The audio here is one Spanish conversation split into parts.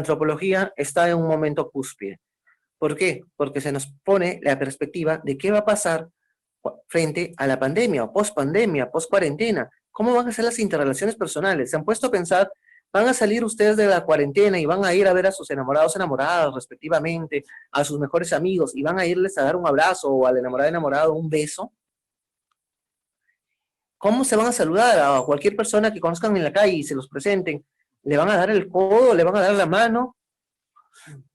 antropología está en un momento cúspide. ¿Por qué? Porque se nos pone la perspectiva de qué va a pasar frente a la pandemia o post-pandemia, post-cuarentena. ¿Cómo van a ser las interrelaciones personales? ¿Se han puesto a pensar, van a salir ustedes de la cuarentena y van a ir a ver a sus enamorados, enamoradas, respectivamente, a sus mejores amigos, y van a irles a dar un abrazo o al enamorado, enamorado un beso? ¿Cómo se van a saludar a cualquier persona que conozcan en la calle y se los presenten? ¿Le van a dar el codo? ¿Le van a dar la mano?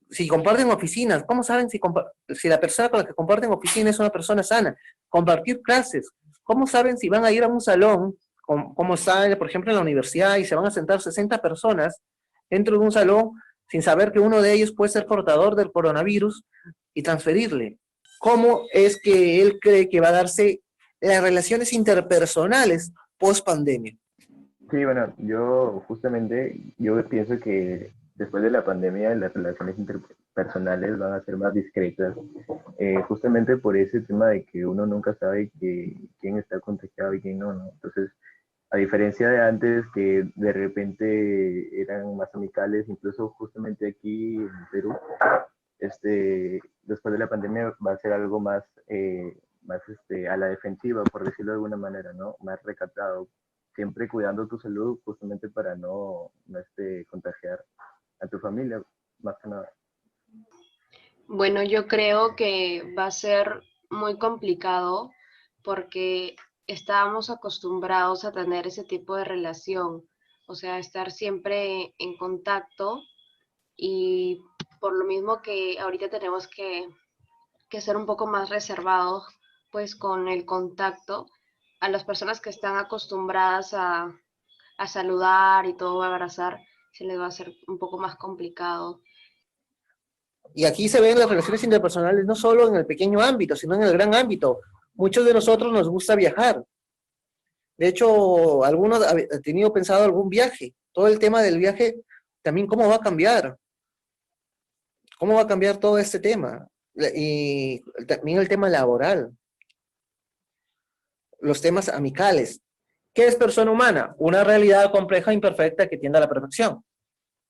Si comparten oficinas, ¿cómo saben si la persona con la que comparten oficina es una persona sana? Compartir clases, ¿cómo saben si van a ir a un salón, como está, por ejemplo, en la universidad, y se van a sentar 60 personas dentro de un salón sin saber que uno de ellos puede ser portador del coronavirus y transferirle? ¿Cómo es que él cree que va a darse las relaciones interpersonales post pandemia? Sí, bueno, yo pienso que después de la pandemia las relaciones interpersonales van a ser más discretas, justamente por ese tema de que uno nunca sabe quién está contagiado y quién no, ¿no? Entonces, a diferencia de antes, que de repente eran más amicales, incluso justamente aquí en Perú, después de la pandemia va a ser algo más, a la defensiva, por decirlo de alguna manera, ¿no? Más recatado, siempre cuidando tu salud justamente para no contagiar a tu familia, más que nada. Bueno, yo creo que va a ser muy complicado porque estábamos acostumbrados a tener ese tipo de relación, o sea, estar siempre en contacto, y por lo mismo que ahorita tenemos que ser un poco más reservados pues con el contacto, a las personas que están acostumbradas a saludar y todo, a abrazar, se les va a hacer un poco más complicado. Y aquí se ven las relaciones interpersonales no solo en el pequeño ámbito, sino en el gran ámbito. Muchos de nosotros nos gusta viajar. De hecho, algunos han tenido pensado algún viaje. Todo el tema del viaje, también cómo va a cambiar. ¿Cómo va a cambiar todo este tema? Y también el tema laboral. Los temas amicales. ¿Qué es persona humana? Una realidad compleja e imperfecta que tiende a la perfección.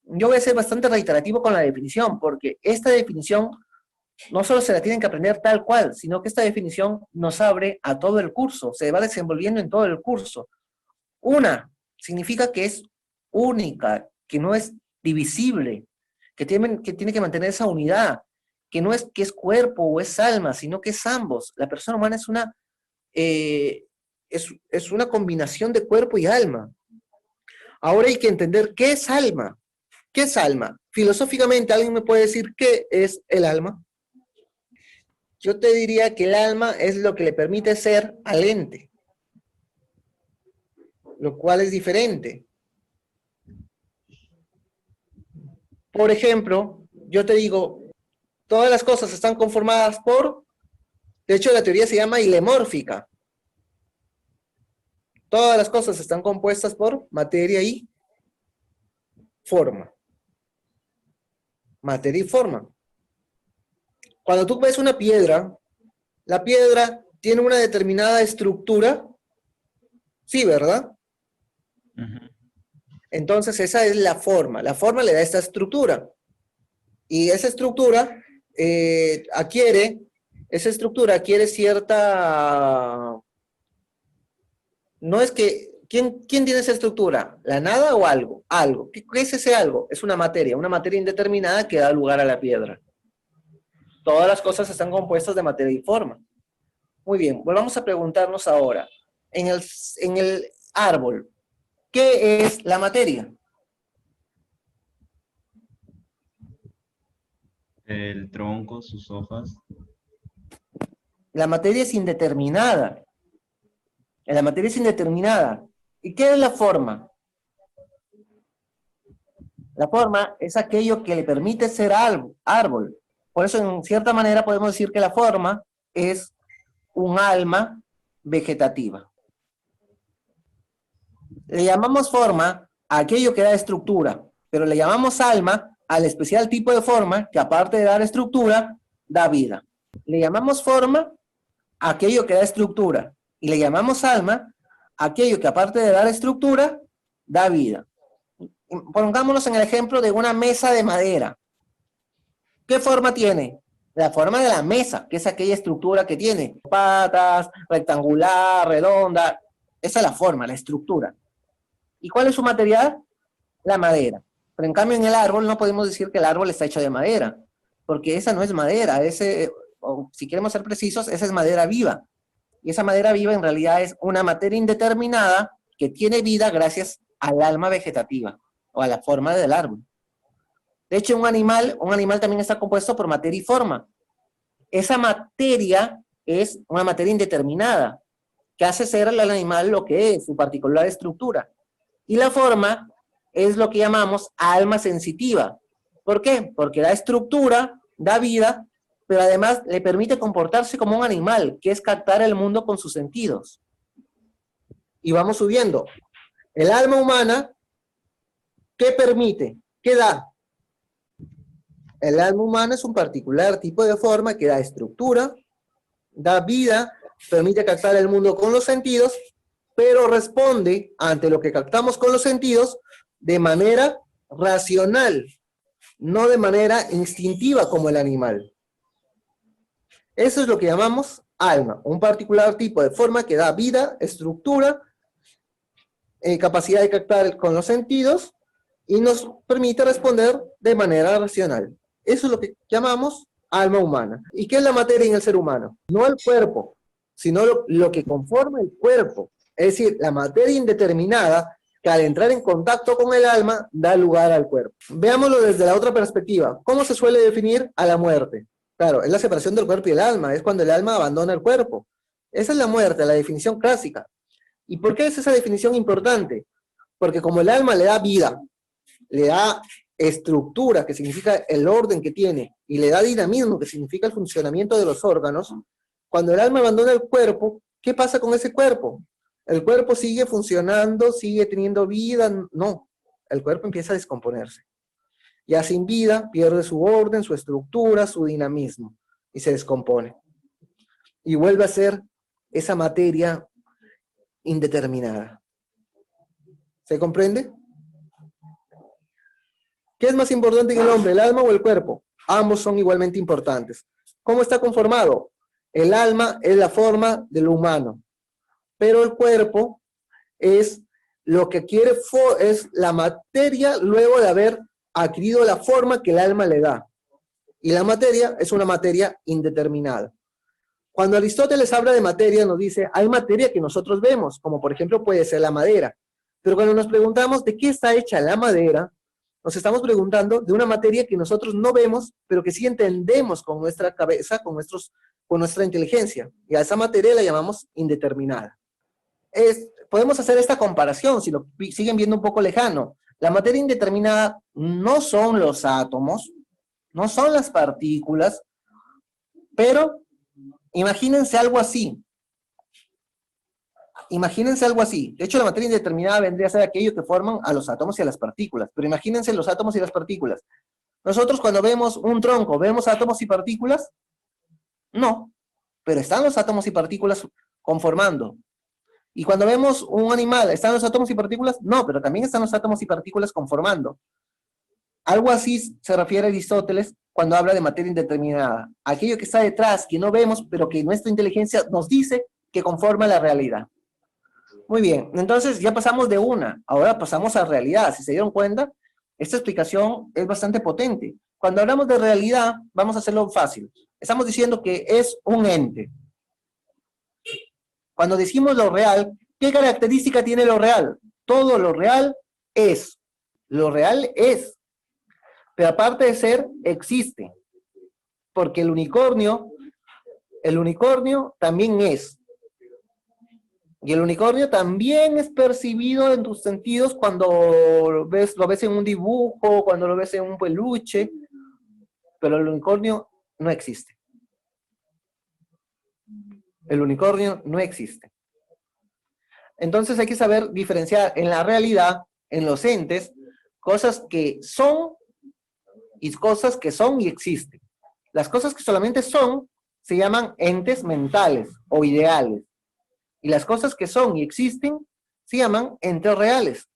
Yo voy a ser bastante reiterativo con la definición, porque esta definición no solo se la tienen que aprender tal cual, sino que esta definición nos abre a todo el curso, se va desenvolviendo en todo el curso. Una, significa que es única, que no es divisible, que tiene que mantener esa unidad, que no es que es cuerpo o es alma, sino que es ambos. La persona humana es una combinación de cuerpo y alma. Ahora hay que entender qué es alma. ¿Qué es alma? Filosóficamente, ¿alguien me puede decir qué es el alma? Yo te diría que el alma es lo que le permite ser al ente, lo cual es diferente. Por ejemplo, yo te digo, todas las cosas están conformadas por, de hecho la teoría se llama hilemórfica. Todas las cosas están compuestas por materia y forma. Materia y forma. Cuando tú ves una piedra, la piedra tiene una determinada estructura, sí, ¿verdad? Entonces esa es la forma le da esta estructura, y esa estructura adquiere cierta, no es que, ¿quién tiene esa estructura? ¿La nada o algo? Algo. ¿Qué es ese algo? Es una materia indeterminada que da lugar a la piedra. Todas las cosas están compuestas de materia y forma. Muy bien, volvamos a preguntarnos ahora, en el árbol, ¿qué es la materia? El tronco, sus hojas. La materia es indeterminada. La materia es indeterminada. ¿Y qué es la forma? La forma es aquello que le permite ser árbol. Por eso, en cierta manera, podemos decir que la forma es un alma vegetativa. Le llamamos forma a aquello que da estructura, pero le llamamos alma al especial tipo de forma que, aparte de dar estructura, da vida. Le llamamos forma a aquello que da estructura, y le llamamos alma a aquello que, aparte de dar estructura, da vida. Pongámonos en el ejemplo de una mesa de madera. ¿Qué forma tiene? La forma de la mesa, que es aquella estructura que tiene patas, rectangular, redonda. Esa es la forma, la estructura. ¿Y cuál es su material? La madera. Pero en cambio en el árbol no podemos decir que el árbol está hecho de madera, porque esa no es madera, o si queremos ser precisos, esa es madera viva. Y esa madera viva en realidad es una materia indeterminada que tiene vida gracias al alma vegetativa o a la forma del árbol. De hecho, un animal también está compuesto por materia y forma. Esa materia es una materia indeterminada, que hace ser al animal lo que es, su particular estructura. Y la forma es lo que llamamos alma sensitiva. ¿Por qué? Porque da estructura, da vida, pero además le permite comportarse como un animal, que es captar el mundo con sus sentidos. Y vamos subiendo. El alma humana, ¿qué permite? ¿Qué da? El alma humana es un particular tipo de forma que da estructura, da vida, permite captar el mundo con los sentidos, pero responde ante lo que captamos con los sentidos de manera racional, no de manera instintiva como el animal. Eso es lo que llamamos alma, un particular tipo de forma que da vida, estructura, capacidad de captar con los sentidos y nos permite responder de manera racional. Eso es lo que llamamos alma humana. ¿Y qué es la materia en el ser humano? No el cuerpo, sino lo que conforma el cuerpo. Es decir, la materia indeterminada que al entrar en contacto con el alma da lugar al cuerpo. Veámoslo desde la otra perspectiva. ¿Cómo se suele definir a la muerte? Claro, es la separación del cuerpo y el alma, es cuando el alma abandona el cuerpo. Esa es la muerte, la definición clásica. ¿Y por qué es esa definición importante? Porque como el alma le da vida, le da estructura, que significa el orden que tiene, y le da dinamismo, que significa el funcionamiento de los órganos, cuando el alma abandona el cuerpo, ¿qué pasa con ese cuerpo? ¿El cuerpo sigue funcionando, sigue teniendo vida? No, el cuerpo empieza a descomponerse. Ya sin vida, pierde su orden, su estructura, su dinamismo, y se descompone. Y vuelve a ser esa materia indeterminada. ¿Se comprende? ¿Qué es más importante en el hombre, el alma o el cuerpo? Ambos son igualmente importantes. ¿Cómo está conformado? El alma es la forma de lo humano, pero el cuerpo es lo que quiere, es la materia luego de haber adquirido la forma que el alma le da. Y la materia es una materia indeterminada. Cuando Aristóteles habla de materia, nos dice, hay materia que nosotros vemos, como por ejemplo puede ser la madera. Pero cuando nos preguntamos de qué está hecha la madera, nos estamos preguntando de una materia que nosotros no vemos, pero que sí entendemos con nuestra cabeza, con nuestra inteligencia. Y a esa materia la llamamos indeterminada. Podemos hacer esta comparación, si lo siguen viendo un poco lejano. La materia indeterminada no son los átomos, no son las partículas, pero imagínense algo así. Imagínense algo así. De hecho, la materia indeterminada vendría a ser aquello que forman a los átomos y a las partículas. Pero imagínense los átomos y las partículas. Nosotros cuando vemos un tronco, ¿vemos átomos y partículas? No. Pero están los átomos y partículas conformando. Y cuando vemos un animal, ¿están los átomos y partículas? No, pero también están los átomos y partículas conformando. Algo así se refiere a Aristóteles cuando habla de materia indeterminada. Aquello que está detrás, que no vemos, pero que nuestra inteligencia nos dice que conforma la realidad. Muy bien, entonces ya pasamos de una, ahora pasamos a realidad. Si se dieron cuenta, esta explicación es bastante potente. Cuando hablamos de realidad, vamos a hacerlo fácil. Estamos diciendo que es un ente. Cuando decimos lo real, ¿qué característica tiene lo real? Todo lo real es. Lo real es. Pero aparte de ser, existe. Porque el unicornio también es. Y el unicornio también es percibido en tus sentidos cuando lo ves en un dibujo, cuando lo ves en un peluche, pero el unicornio no existe. El unicornio no existe. Entonces hay que saber diferenciar en la realidad, en los entes, cosas que son y cosas que son y existen. Las cosas que solamente son se llaman entes mentales o ideales. Y las cosas que son y existen se llaman entes reales.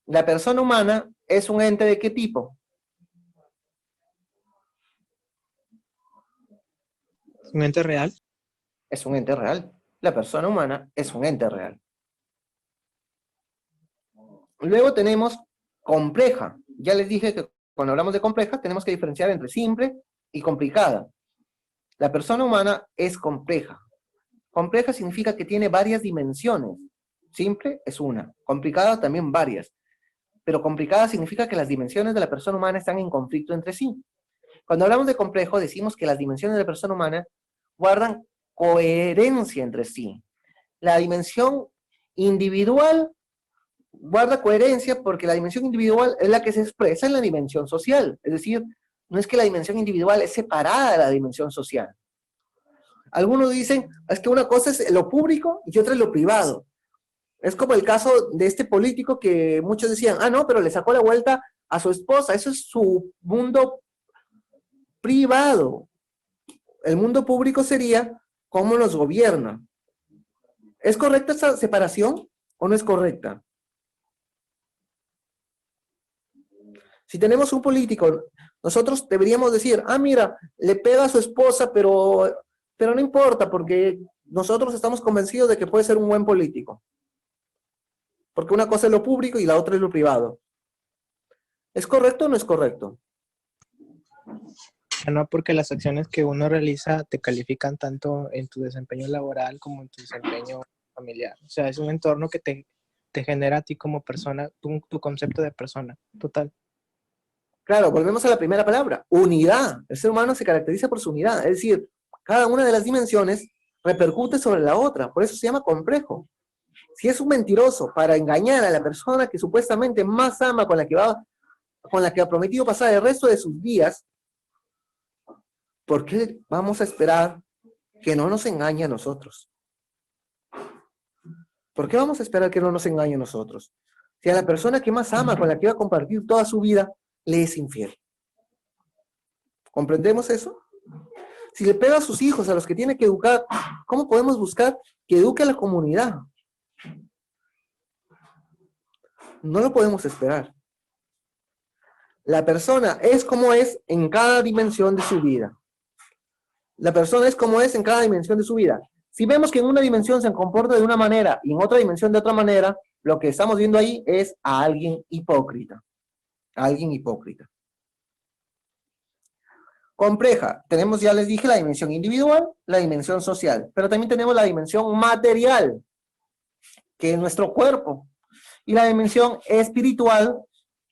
La persona humana ¿es un ente de qué tipo? ¿Un ente real? Es un ente real. La persona humana es un ente real. Luego tenemos compleja. Ya les dije que cuando hablamos de compleja tenemos que diferenciar entre simple y complicada. La persona humana es compleja. Compleja significa que tiene varias dimensiones. Simple es una, complicada también varias. Pero complicada significa que las dimensiones de la persona humana están en conflicto entre sí. Cuando hablamos de complejo, decimos que las dimensiones de la persona humana guardan coherencia entre sí. La dimensión individual guarda coherencia porque la dimensión individual es la que se expresa en la dimensión social. Es decir, no es que la dimensión individual es separada de la dimensión social. Algunos dicen, es que una cosa es lo público y otra es lo privado. Es como el caso de este político que muchos decían, ah, no, pero le sacó la vuelta a su esposa. Eso es su mundo privado. El mundo público sería cómo los gobierna. ¿Es correcta esa separación o no es correcta? Si tenemos un político, nosotros deberíamos decir, ah, mira, le pega a su esposa, pero no importa, porque nosotros estamos convencidos de que puede ser un buen político. Porque una cosa es lo público y la otra es lo privado. ¿Es correcto o no es correcto? No, porque las acciones que uno realiza te califican tanto en tu desempeño laboral como en tu desempeño familiar. O sea, es un entorno que te genera a ti como persona, tu concepto de persona, total. Claro, volvemos a la primera palabra, unidad. El ser humano se caracteriza por su unidad, es decir, cada una de las dimensiones repercute sobre la otra, por eso se llama complejo. Si es un mentiroso para engañar a la persona que supuestamente más ama, con la que ha prometido pasar el resto de sus días, ¿por qué vamos a esperar que no nos engañe a nosotros? ¿Por qué vamos a esperar que no nos engañe a nosotros? Si a la persona que más ama, con la que va a compartir toda su vida, le es infiel. ¿Comprendemos eso? Si le pega a sus hijos, a los que tiene que educar, ¿cómo podemos buscar que eduque a la comunidad? No lo podemos esperar. La persona es como es en cada dimensión de su vida. La persona es como es en cada dimensión de su vida. Si vemos que en una dimensión se comporta de una manera y en otra dimensión de otra manera, lo que estamos viendo ahí es a alguien hipócrita. A alguien hipócrita. Compleja. Tenemos, ya les dije, la dimensión individual, la dimensión social, pero también tenemos la dimensión material, que es nuestro cuerpo, y la dimensión espiritual,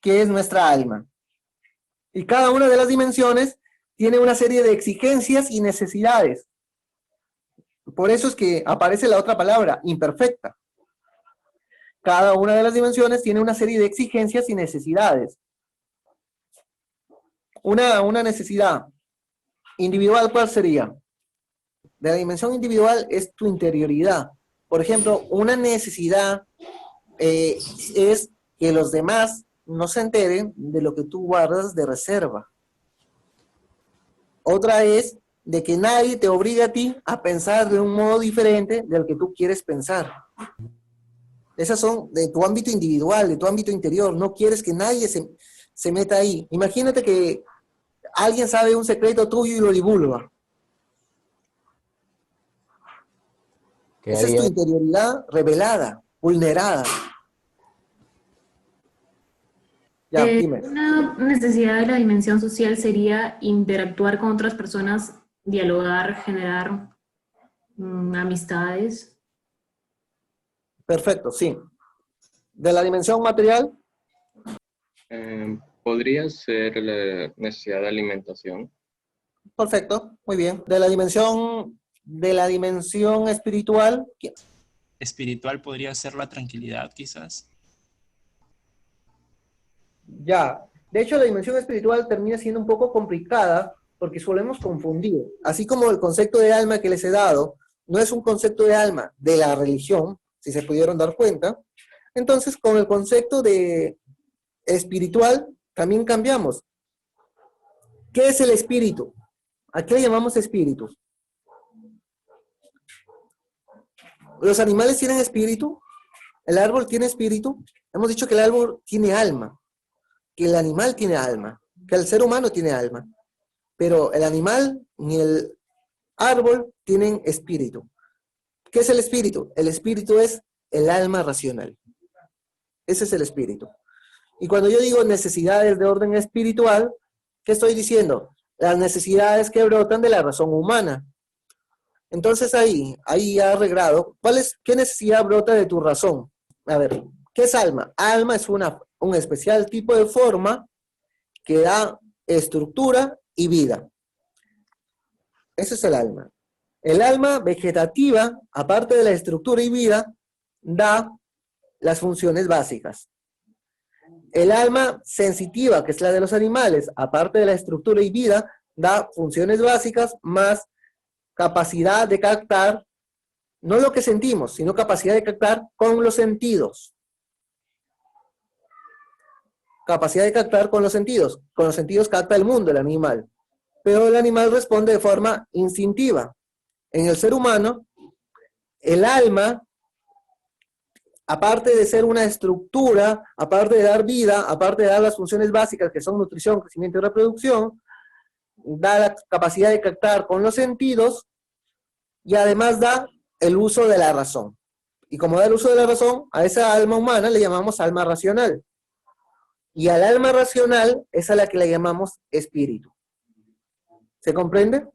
que es nuestra alma. Y cada una de las dimensiones tiene una serie de exigencias y necesidades. Por eso es que aparece la otra palabra, imperfecta. Cada una de las dimensiones tiene una serie de exigencias y necesidades. Una necesidad individual, ¿cuál sería? De la dimensión individual es tu interioridad. Por ejemplo, una necesidad es que los demás no se enteren de lo que tú guardas de reserva. Otra es de que nadie te obligue a ti a pensar de un modo diferente del que tú quieres pensar. Esas son de tu ámbito individual, de tu ámbito interior. No quieres que nadie se meta ahí. Imagínate que alguien sabe un secreto tuyo y lo divulga. Esa es tu interioridad revelada, vulnerada. Ya, dime. Una necesidad de la dimensión social sería interactuar con otras personas, dialogar, generar amistades. Perfecto, sí. De la dimensión material, Podría ser la necesidad de alimentación. perfecto, muy bien. De la dimensión espiritual, Espiritual podría ser la tranquilidad, quizás. ya. De hecho, la dimensión espiritual termina siendo un poco complicada porque solemos confundir. Así como el concepto de alma que les he dado no es un concepto de alma de la religión, si se pudieron dar cuenta, entonces con el concepto de espiritual también cambiamos. ¿Qué es el espíritu? ¿A qué le llamamos espíritu? ¿Los animales tienen espíritu? ¿El árbol tiene espíritu? Hemos dicho que el árbol tiene alma. que el animal tiene alma, que el ser humano tiene alma, pero el animal ni el árbol tienen espíritu. ¿Qué es el espíritu? El espíritu es el alma racional. Ese es el espíritu. Y cuando yo digo necesidades de orden espiritual, ¿qué estoy diciendo? Las necesidades que brotan de la razón humana. Entonces ahí ya arreglado, ¿qué necesidad brota de tu razón? A ver, ¿qué es alma? Alma es un especial tipo de forma que da estructura y vida. Ese es el alma. El alma vegetativa, aparte de la estructura y vida, da las funciones básicas. El alma sensitiva, que es la de los animales, aparte de la estructura y vida, da funciones básicas más capacidad de captar, no lo que sentimos, sino capacidad de captar con los sentidos. Capacidad de captar con los sentidos. Con los sentidos capta el mundo, el animal. Pero el animal responde de forma instintiva. En el ser humano, el alma, aparte de ser una estructura, aparte de dar vida, aparte de dar las funciones básicas que son nutrición, crecimiento y reproducción, da la capacidad de captar con los sentidos y además da el uso de la razón. Y como da el uso de la razón, a esa alma humana le llamamos alma racional. Y al alma racional es a la que le llamamos espíritu. ¿Se comprende?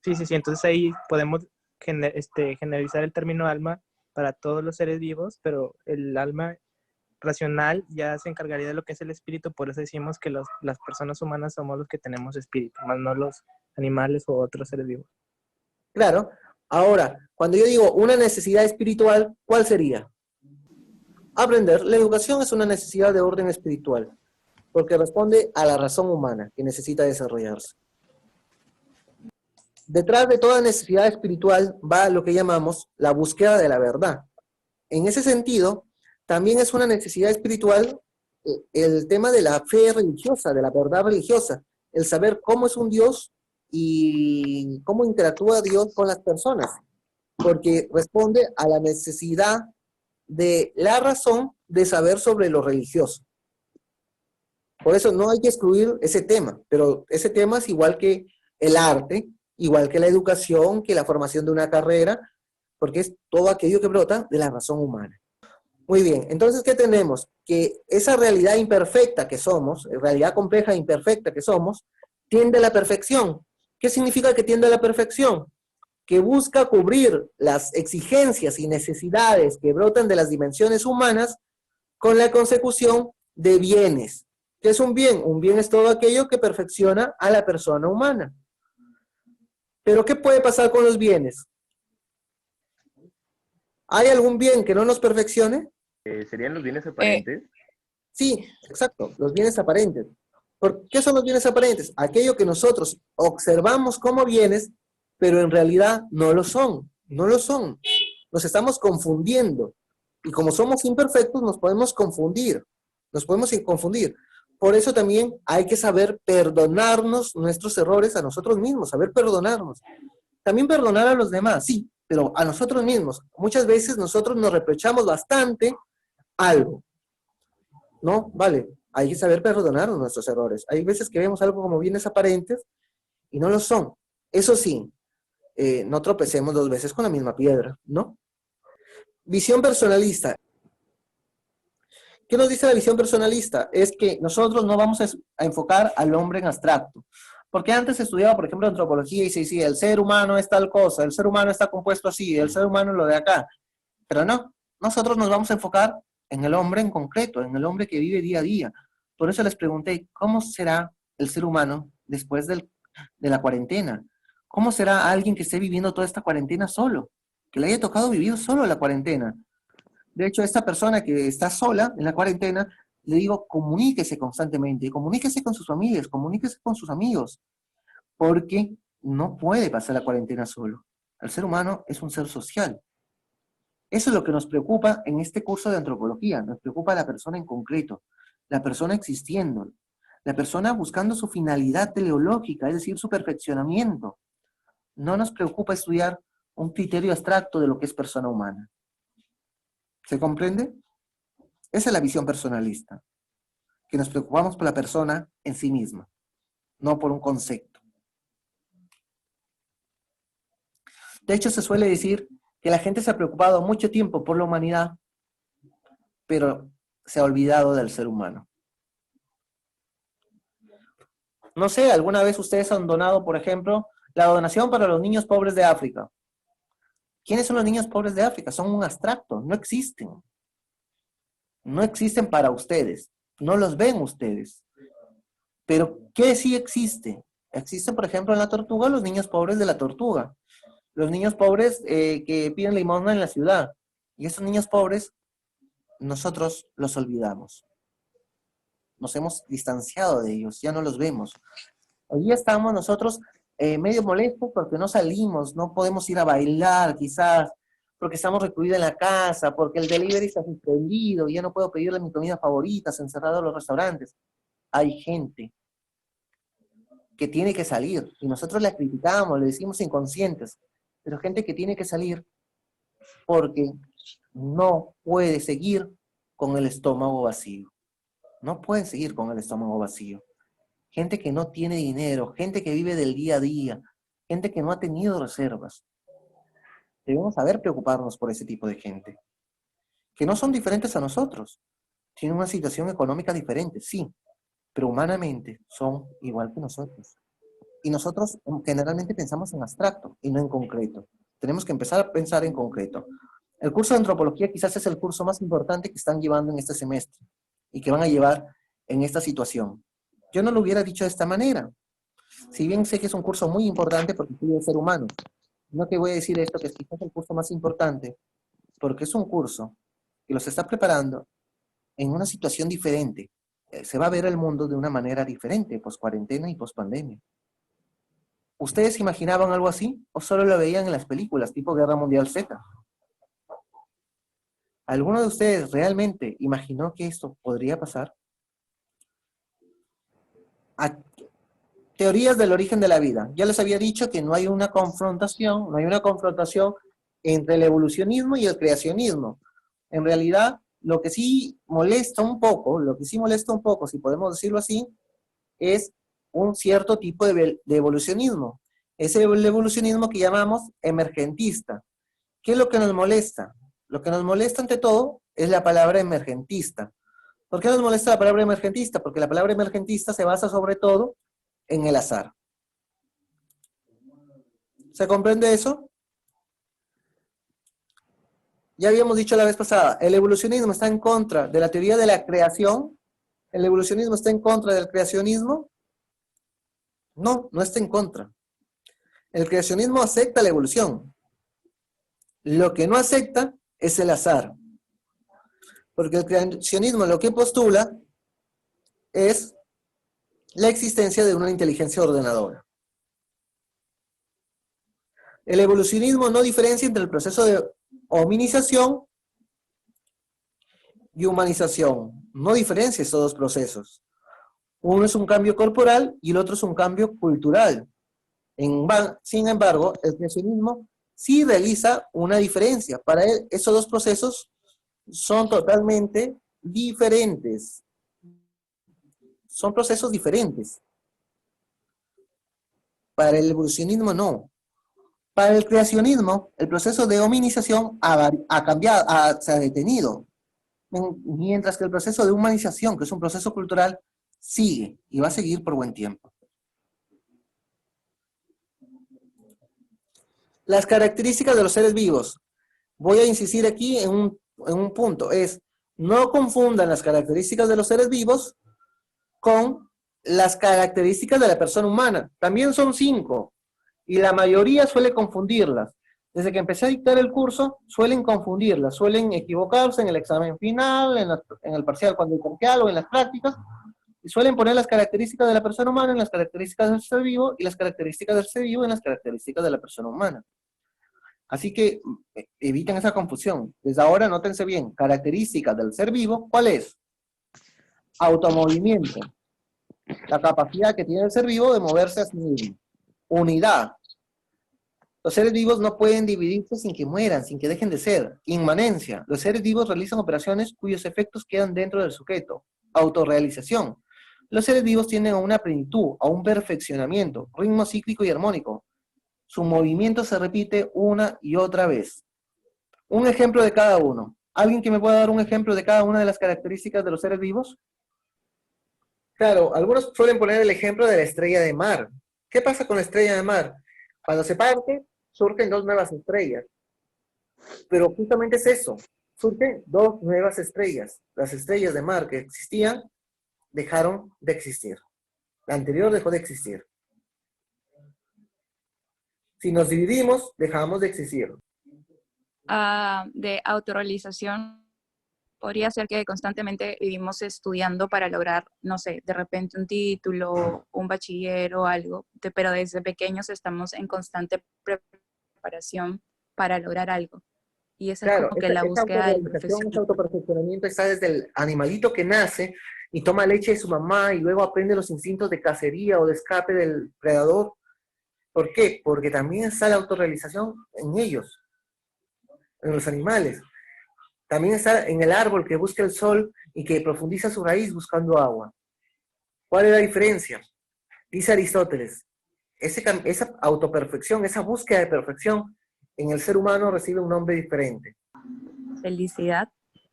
Sí, sí, sí. Entonces ahí podemos generalizar el término alma para todos los seres vivos, pero el alma racional ya se encargaría de lo que es el espíritu. Por eso decimos que las personas humanas somos los que tenemos espíritu, más no los animales u otros seres vivos. Claro. Ahora, cuando yo digo una necesidad espiritual, ¿cuál sería? Aprender. La educación es una necesidad de orden espiritual, porque responde a la razón humana que necesita desarrollarse. Detrás de toda necesidad espiritual va lo que llamamos la búsqueda de la verdad. En ese sentido, también es una necesidad espiritual el tema de la fe religiosa, de la verdad religiosa, el saber cómo es un Dios y cómo interactúa Dios con las personas, porque responde a la necesidad de la razón de saber sobre lo religioso. Por eso no hay que excluir ese tema, pero ese tema es igual que el arte, igual que la educación, que la formación de una carrera, porque es todo aquello que brota de la razón humana. Muy bien, entonces, ¿qué tenemos? Que esa realidad imperfecta que somos, realidad compleja e imperfecta que somos, tiende a la perfección. ¿Qué significa que tiende a la perfección? Que busca cubrir las exigencias y necesidades que brotan de las dimensiones humanas con la consecución de bienes. ¿Qué es un bien? Un bien es todo aquello que perfecciona a la persona humana. Pero ¿qué puede pasar con los bienes? ¿Hay algún bien que no nos perfeccione? ¿Serían los bienes aparentes? Sí, exacto, los bienes aparentes. ¿Por qué son los bienes aparentes? Aquello que nosotros observamos como bienes, pero en realidad no lo son, no lo son. Nos estamos confundiendo. Y como somos imperfectos, nos podemos confundir. Por eso también hay que saber perdonarnos nuestros errores a nosotros mismos, saber perdonarnos. También perdonar a los demás, sí, pero a nosotros mismos. Muchas veces nosotros nos reprochamos bastante algo, ¿no? Vale, hay que saber perdonarnos nuestros errores. Hay veces que vemos algo como bienes aparentes y no lo son. Eso sí, no tropecemos 2 veces con la misma piedra, ¿no? Visión personalista. ¿Qué nos dice la visión personalista? Es que nosotros no vamos a enfocar al hombre en abstracto. Porque antes se estudiaba, por ejemplo, antropología y se decía, el ser humano es tal cosa, el ser humano está compuesto así, el ser humano es lo de acá. Pero no, nosotros nos vamos a enfocar en el hombre en concreto, en el hombre que vive día a día. Por eso les pregunté, ¿cómo será el ser humano después de la cuarentena? ¿Cómo será alguien que esté viviendo toda esta cuarentena solo? Que le haya tocado vivir solo la cuarentena. De hecho, esta persona que está sola en la cuarentena, le digo, comuníquese constantemente, comuníquese con sus familias, comuníquese con sus amigos, porque no puede pasar la cuarentena solo. El ser humano es un ser social. Eso es lo que nos preocupa en este curso de antropología, nos preocupa la persona en concreto, la persona existiendo, la persona buscando su finalidad teleológica, es decir, su perfeccionamiento. No nos preocupa estudiar un criterio abstracto de lo que es persona humana. ¿Se comprende? Esa es la visión personalista. que nos preocupamos por la persona en sí misma, no por un concepto. De hecho, se suele decir que la gente se ha preocupado mucho tiempo por la humanidad, pero se ha olvidado del ser humano. No sé, ¿alguna vez ustedes han donado, por ejemplo, la donación para los niños pobres de África? ¿Quiénes son los niños pobres de África? Son un abstracto, no existen. No existen para ustedes, no los ven ustedes. Pero, ¿qué sí existe? Existen, por ejemplo, en la Tortuga, los niños pobres de la Tortuga. Los niños pobres que piden limosna en la ciudad. Y esos niños pobres, nosotros los olvidamos. Nos hemos distanciado de ellos, ya no los vemos. Hoy día estamos nosotros medio molestos porque no salimos, no podemos ir a bailar quizás, porque estamos recluidos en la casa, porque el delivery está suspendido, y ya no puedo pedirle mi comida favorita, encerrado en los restaurantes. Hay gente que tiene que salir, y nosotros la criticamos, le decimos inconscientes, pero gente que tiene que salir porque no puede seguir con el estómago vacío. No pueden seguir con el estómago vacío. Gente que no tiene dinero, gente que vive del día a día, gente que no ha tenido reservas. Debemos saber preocuparnos por ese tipo de gente, que no son diferentes a nosotros. Tienen una situación económica diferente, sí, pero humanamente son igual que nosotros. Y nosotros generalmente pensamos en abstracto y no en concreto. Tenemos que empezar a pensar en concreto. El curso de antropología quizás es el curso más importante que están llevando en este semestre y que van a llevar en esta situación. Yo no lo hubiera dicho de esta manera. Si bien sé que es un curso muy importante porque estudio el ser humano, no que voy a decir esto, que es quizás el curso más importante, porque es un curso que los está preparando en una situación diferente. Se va a ver el mundo de una manera diferente, post-cuarentena y post-pandemia. ¿Ustedes imaginaban algo así? ¿O solo lo veían en las películas, tipo Guerra Mundial Z? ¿Alguno de ustedes realmente imaginó que esto podría pasar? Teorías del origen de la vida. Ya les había dicho que no hay una confrontación entre el evolucionismo y el creacionismo. En realidad, lo que sí molesta un poco, si podemos decirlo así, es un cierto tipo de evolucionismo. Es el evolucionismo que llamamos emergentista. ¿Qué es lo que nos molesta? Lo que nos molesta ante todo es la palabra emergentista. ¿Por qué nos molesta la palabra emergentista? Porque la palabra emergentista se basa sobre todo en el azar. ¿Se comprende eso? Ya habíamos dicho la vez pasada, el evolucionismo está en contra de la teoría de la creación. ¿El evolucionismo está en contra del creacionismo? No, no está en contra. El creacionismo acepta la evolución. Lo que no acepta es el azar. Porque el creacionismo lo que postula es la existencia de una inteligencia ordenadora. El evolucionismo no diferencia entre el proceso de hominización y humanización. No diferencia estos dos procesos. Uno es un cambio corporal y el otro es un cambio cultural. Sin embargo, el creacionismo sí realiza una diferencia. Para él, esos dos procesos son totalmente diferentes. Son procesos diferentes. Para el evolucionismo no. Para el creacionismo, el proceso de hominización ha cambiado, se ha detenido. Mientras que el proceso de humanización, que es un proceso cultural, sigue y va a seguir por buen tiempo. Las características de los seres vivos. Voy a insistir aquí en un punto. No confundan las características de los seres vivos con las características de la persona humana. También son 5. Y la mayoría suele confundirlas. Desde que empecé a dictar el curso, suelen confundirlas. Suelen equivocarse en el examen final, en el parcial cuando hay parcial o en las prácticas. Y suelen poner las características de la persona humana en las características del ser vivo y las características del ser vivo en las características de la persona humana. Así que eviten esa confusión. Desde ahora, nótense bien, características del ser vivo, ¿cuál es? Automovimiento. La capacidad que tiene el ser vivo de moverse a sí mismo. Unidad. Los seres vivos no pueden dividirse sin que mueran, sin que dejen de ser. Inmanencia. Los seres vivos realizan operaciones cuyos efectos quedan dentro del sujeto. autorrealización. Los seres vivos tienden a una plenitud, a un perfeccionamiento, ritmo cíclico y armónico. Su movimiento se repite una y otra vez. Un ejemplo de cada uno. ¿Alguien que me pueda dar un ejemplo de cada una de las características de los seres vivos? Claro, algunos suelen poner el ejemplo de la estrella de mar. ¿Qué pasa con la estrella de mar? Cuando se parte, surgen dos nuevas estrellas. Pero justamente es eso. Surgen dos nuevas estrellas. Las estrellas de mar que existían dejaron de existir. La anterior dejó de existir. Si nos dividimos, dejamos de existir. De autorrealización, podría ser que constantemente vivimos estudiando para lograr, no sé, de repente un título, un bachiller o algo, pero desde pequeños estamos en constante preparación para lograr algo. Y esa es Claro, como que la búsqueda del autorrealización, ese autoperfeccionamiento está desde el animalito que nace y toma leche de su mamá y luego aprende los instintos de cacería o de escape del predador. ¿Por qué? Porque también está la autorrealización en ellos, en los animales. También está en el árbol que busca el sol y que profundiza su raíz buscando agua. ¿Cuál es la diferencia? Dice Aristóteles, esa autoperfección, esa búsqueda de perfección en el ser humano recibe un nombre diferente. felicidad.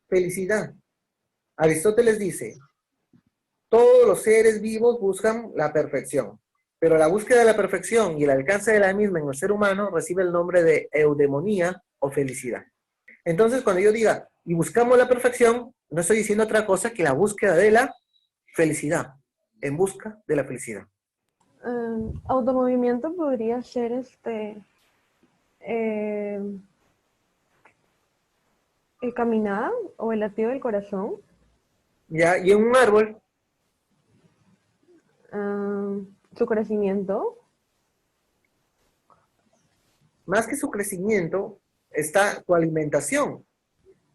Felicidad. Aristóteles dice, todos los seres vivos buscan la perfección, pero la búsqueda de la perfección y el alcance de la misma en el ser humano recibe el nombre de eudemonía o felicidad. Entonces, cuando yo diga, y buscamos la perfección, no estoy diciendo otra cosa que la búsqueda de la felicidad, en busca de la felicidad. Automovimiento podría ser caminada o el latido del corazón. ¿Ya? Y en un árbol, Su crecimiento. más que su crecimiento, está su alimentación.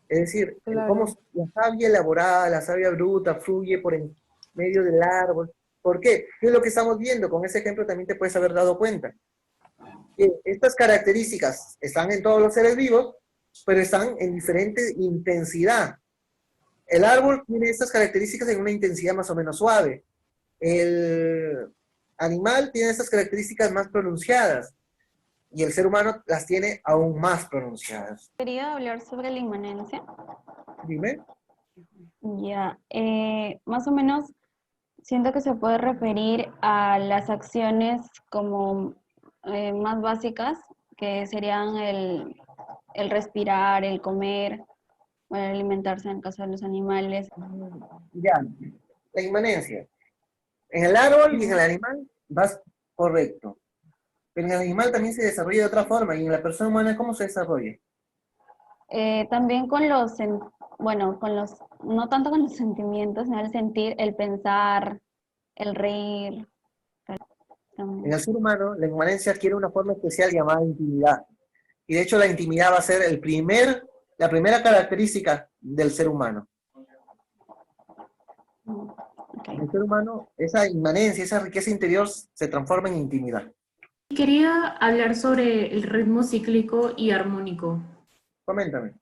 Es decir, Claro. cómo la savia elaborada, la savia bruta, fluye por en medio del árbol. ¿Por qué? ¿Qué es lo que estamos viendo? Con ese ejemplo también te puedes haber dado cuenta. Que estas características están en todos los seres vivos, pero están en diferente intensidad. El árbol tiene estas características en una intensidad más o menos suave. El animal tiene estas características más pronunciadas. Y el ser humano las tiene aún más pronunciadas. Quería hablar sobre la inmanencia. Dime. Ya, más o menos siento que se puede referir a las acciones como más básicas, que serían el respirar, el comer, o el alimentarse en el caso de los animales. Ya, la inmanencia. En el árbol y en el animal vas correcto. Pero en el animal también se desarrolla de otra forma. ¿Y en la persona humana cómo se desarrolla? También con no tanto con los sentimientos, sino el sentir, el pensar, el reír. En el ser humano, la inmanencia adquiere una forma especial llamada intimidad. Y de hecho la intimidad va a ser la primera característica del ser humano. Okay. El ser humano, esa inmanencia, esa riqueza interior se transforma en intimidad. Quería hablar sobre el ritmo cíclico y armónico. Coméntame.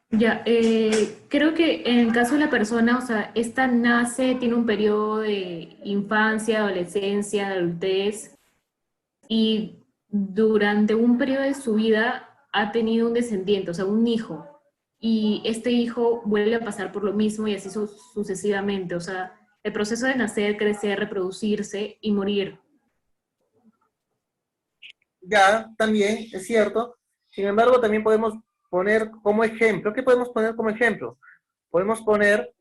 Ya, creo que en el caso de la persona, o sea, esta nace, tiene un periodo de infancia, adolescencia, adultez, y durante un periodo de su vida ha tenido un descendiente, o sea, un hijo, y este hijo vuelve a pasar por lo mismo y así sucesivamente, o sea, el proceso de nacer, crecer, reproducirse y morir. Ya, también, es cierto. Sin embargo, también podemos poner como ejemplo, ¿qué podemos poner como ejemplo? Podemos poner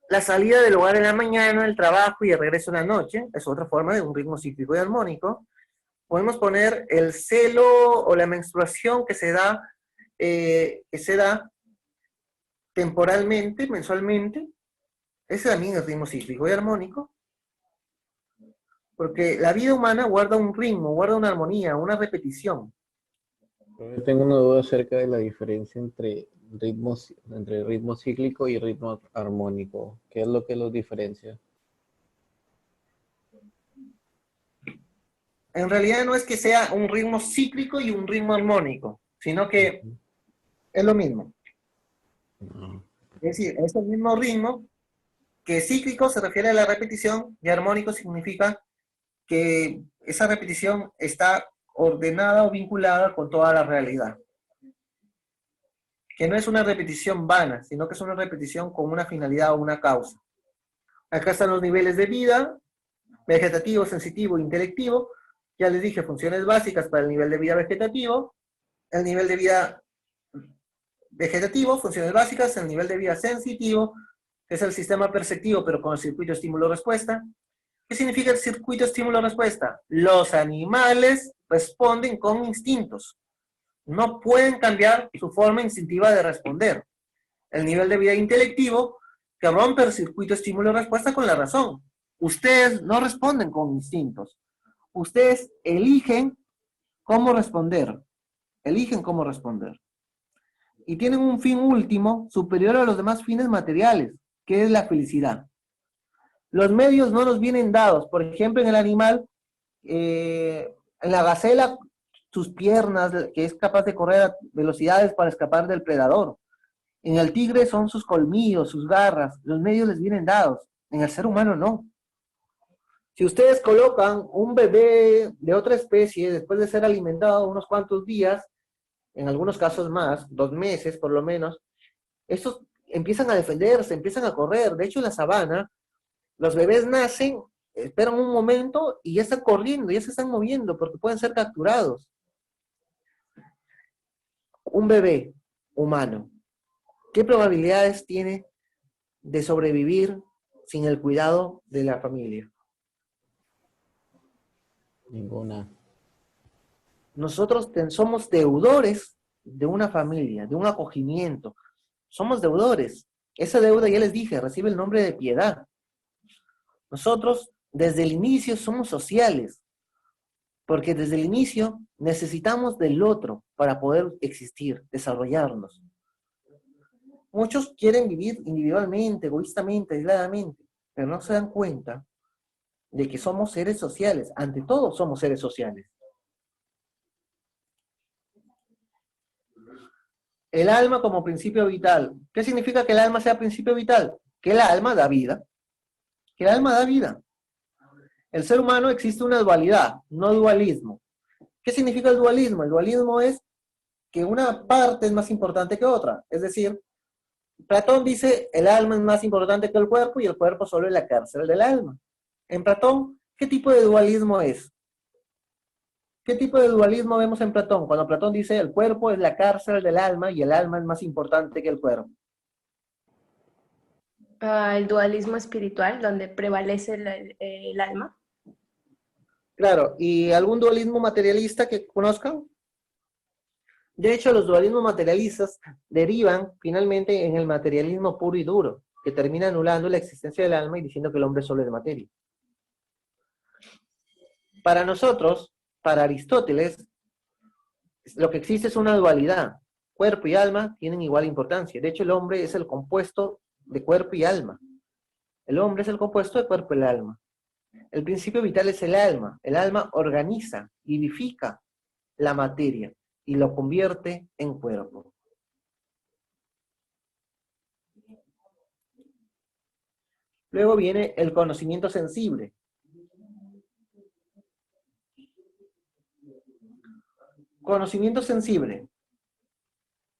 la salida del hogar en la mañana, el trabajo y el regreso en la noche, es otra forma de un ritmo cíclico y armónico. Podemos poner el celo o la menstruación que se da temporalmente, mensualmente, ese también es ritmo cíclico y armónico. Porque la vida humana guarda un ritmo, guarda una armonía, una repetición. Yo tengo una duda acerca de la diferencia entre ritmo cíclico y ritmo armónico. ¿Qué es lo que los diferencia? En realidad no es que sea un ritmo cíclico y un ritmo armónico, sino que es lo mismo. Es decir, es el mismo ritmo, que cíclico se refiere a la repetición y armónico significa que esa repetición está ordenada o vinculada con toda la realidad. Que no es una repetición vana, sino que es una repetición con una finalidad o una causa. Acá están los niveles de vida, vegetativo, sensitivo, intelectivo. Ya les dije, funciones básicas para el nivel de vida vegetativo, el nivel de vida vegetativo, funciones básicas, el nivel de vida sensitivo, que es el sistema perceptivo, pero con el circuito estímulo-respuesta. ¿Qué significa el circuito estímulo-respuesta? Los animales responden con instintos. No pueden cambiar su forma instintiva de responder. El nivel de vida intelectivo, que rompe el circuito estímulo-respuesta con la razón. Ustedes no responden con instintos. Ustedes eligen cómo responder. Eligen cómo responder. Y tienen un fin último superior a los demás fines materiales, que es la felicidad. Los medios no nos vienen dados. Por ejemplo, en el animal, en la gacela, sus piernas, que es capaz de correr a velocidades para escapar del predador. En el tigre son sus colmillos, sus garras. Los medios les vienen dados. En el ser humano no. Si ustedes colocan un bebé de otra especie, después de ser alimentado unos cuantos días, en algunos casos más, 2 meses por lo menos, estos empiezan a defenderse, empiezan a correr. De hecho, en la sabana, los bebés nacen, esperan un momento y ya están corriendo, ya se están moviendo porque pueden ser capturados. Un bebé humano, ¿qué probabilidades tiene de sobrevivir sin el cuidado de la familia? Ninguna. Nosotros somos deudores de una familia, de un acogimiento. Somos deudores. Esa deuda, ya les dije, recibe el nombre de piedad. Nosotros, desde el inicio, somos sociales, porque desde el inicio necesitamos del otro para poder existir, desarrollarnos. Muchos quieren vivir individualmente, egoístamente, aisladamente, pero no se dan cuenta de que somos seres sociales. Ante todo, somos seres sociales. El alma como principio vital. ¿Qué significa que el alma sea principio vital? Que el alma da vida. Que el alma da vida. El ser humano existe una dualidad, no dualismo. ¿Qué significa el dualismo? El dualismo es que una parte es más importante que otra. Es decir, Platón dice el alma es más importante que el cuerpo y el cuerpo solo es la cárcel del alma. En Platón, ¿qué tipo de dualismo es? ¿Qué tipo de dualismo vemos en Platón? Cuando Platón dice el cuerpo es la cárcel del alma y el alma es más importante que el cuerpo. El dualismo espiritual, donde prevalece el alma. Claro, ¿y algún dualismo materialista que conozcan? De hecho, los dualismos materialistas derivan finalmente en el materialismo puro y duro, que termina anulando la existencia del alma y diciendo que el hombre solo es materia. Para nosotros, para Aristóteles, lo que existe es una dualidad. Cuerpo y alma tienen igual importancia. De hecho, el hombre es el compuesto de cuerpo y alma. El hombre es el compuesto de cuerpo y alma. El principio vital es el alma. El alma organiza, vivifica la materia y lo convierte en cuerpo. Luego viene el conocimiento sensible. Conocimiento sensible.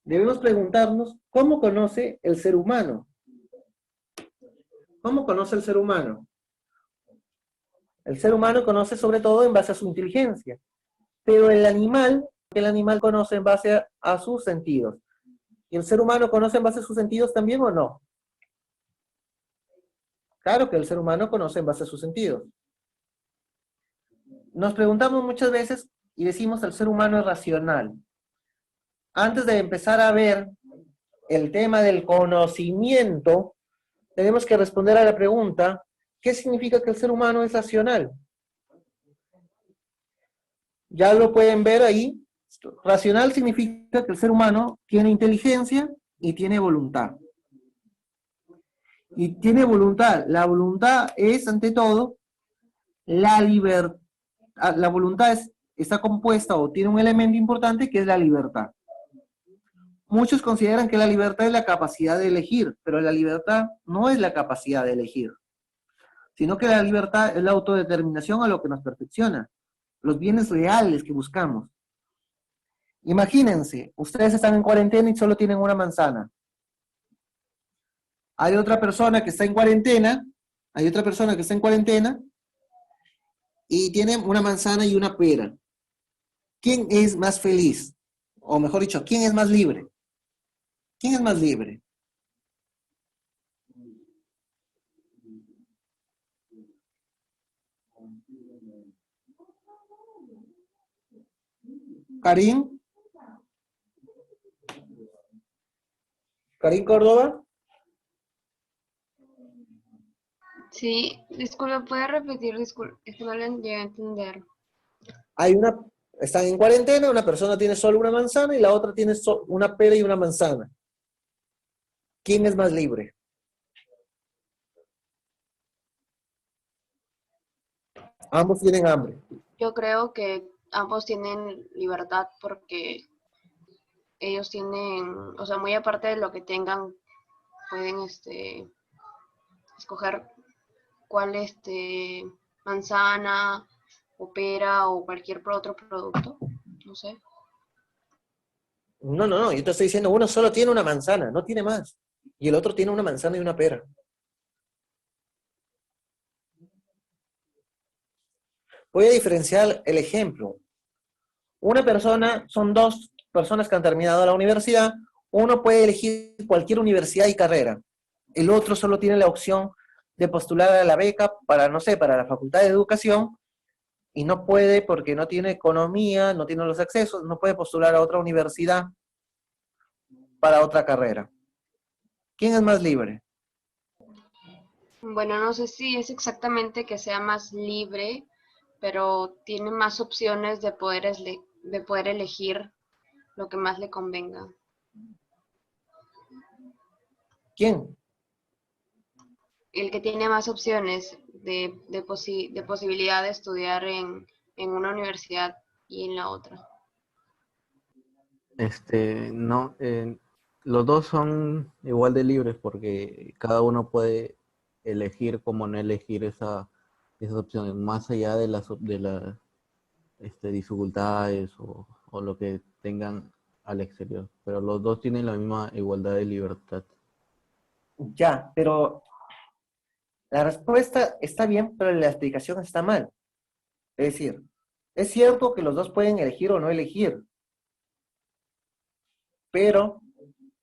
Debemos preguntarnos, ¿cómo conoce el ser humano? ¿Cómo conoce el ser humano? El ser humano conoce sobre todo en base a su inteligencia, pero el animal conoce en base a sus sentidos. ¿Y el ser humano conoce en base a sus sentidos también o no? Claro que el ser humano conoce en base a sus sentidos. Nos preguntamos muchas veces y decimos el ser humano es racional. Antes de empezar a ver el tema del conocimiento, tenemos que responder a la pregunta, ¿qué significa que el ser humano es racional? Ya lo pueden ver ahí. Racional significa que el ser humano tiene inteligencia y tiene voluntad. Y tiene voluntad. La voluntad es, ante todo, la libertad. La voluntad está compuesta o tiene un elemento importante que es la libertad. Muchos consideran que la libertad es la capacidad de elegir, pero la libertad no es la capacidad de elegir, sino que la libertad es la autodeterminación a lo que nos perfecciona, los bienes reales que buscamos. Imagínense, ustedes están en cuarentena y solo tienen una manzana. Hay otra persona que está en cuarentena, y tiene una manzana y una pera. ¿Quién es más feliz? O mejor dicho, ¿quién es más libre? ¿Quién es más libre? ¿Karim? ¿Karim Córdoba? Sí, disculpa, ¿puede repetir? Disculpa, es que no lo llegué a entender. Están en cuarentena, una persona tiene solo una manzana y la otra tiene una pera y una manzana. ¿Quién es más libre? Ambos tienen hambre. Yo creo que ambos tienen libertad porque ellos tienen, o sea, muy aparte de lo que tengan, pueden escoger cuál manzana o pera o cualquier otro producto, no sé. No, yo te estoy diciendo, uno solo tiene una manzana, no tiene más. Y el otro tiene una manzana y una pera. Voy a diferenciar el ejemplo. Son dos personas que han terminado la universidad, uno puede elegir cualquier universidad y carrera. El otro solo tiene la opción de postular a la beca para, no sé, para la Facultad de Educación, y no puede porque no tiene economía, no tiene los accesos, no puede postular a otra universidad para otra carrera. ¿Quién es más libre? Bueno, no sé si es exactamente que sea más libre, pero tiene más opciones de poder elegir lo que más le convenga. ¿Quién? El que tiene más opciones de posibilidad de estudiar en una universidad y en la otra. No, los dos son igual de libres porque cada uno puede elegir como no elegir esas opciones, más allá de las dificultades o lo que tengan al exterior. Pero los dos tienen la misma igualdad de libertad. Ya, pero la respuesta está bien, pero la explicación está mal. Es decir, es cierto que los dos pueden elegir o no elegir, pero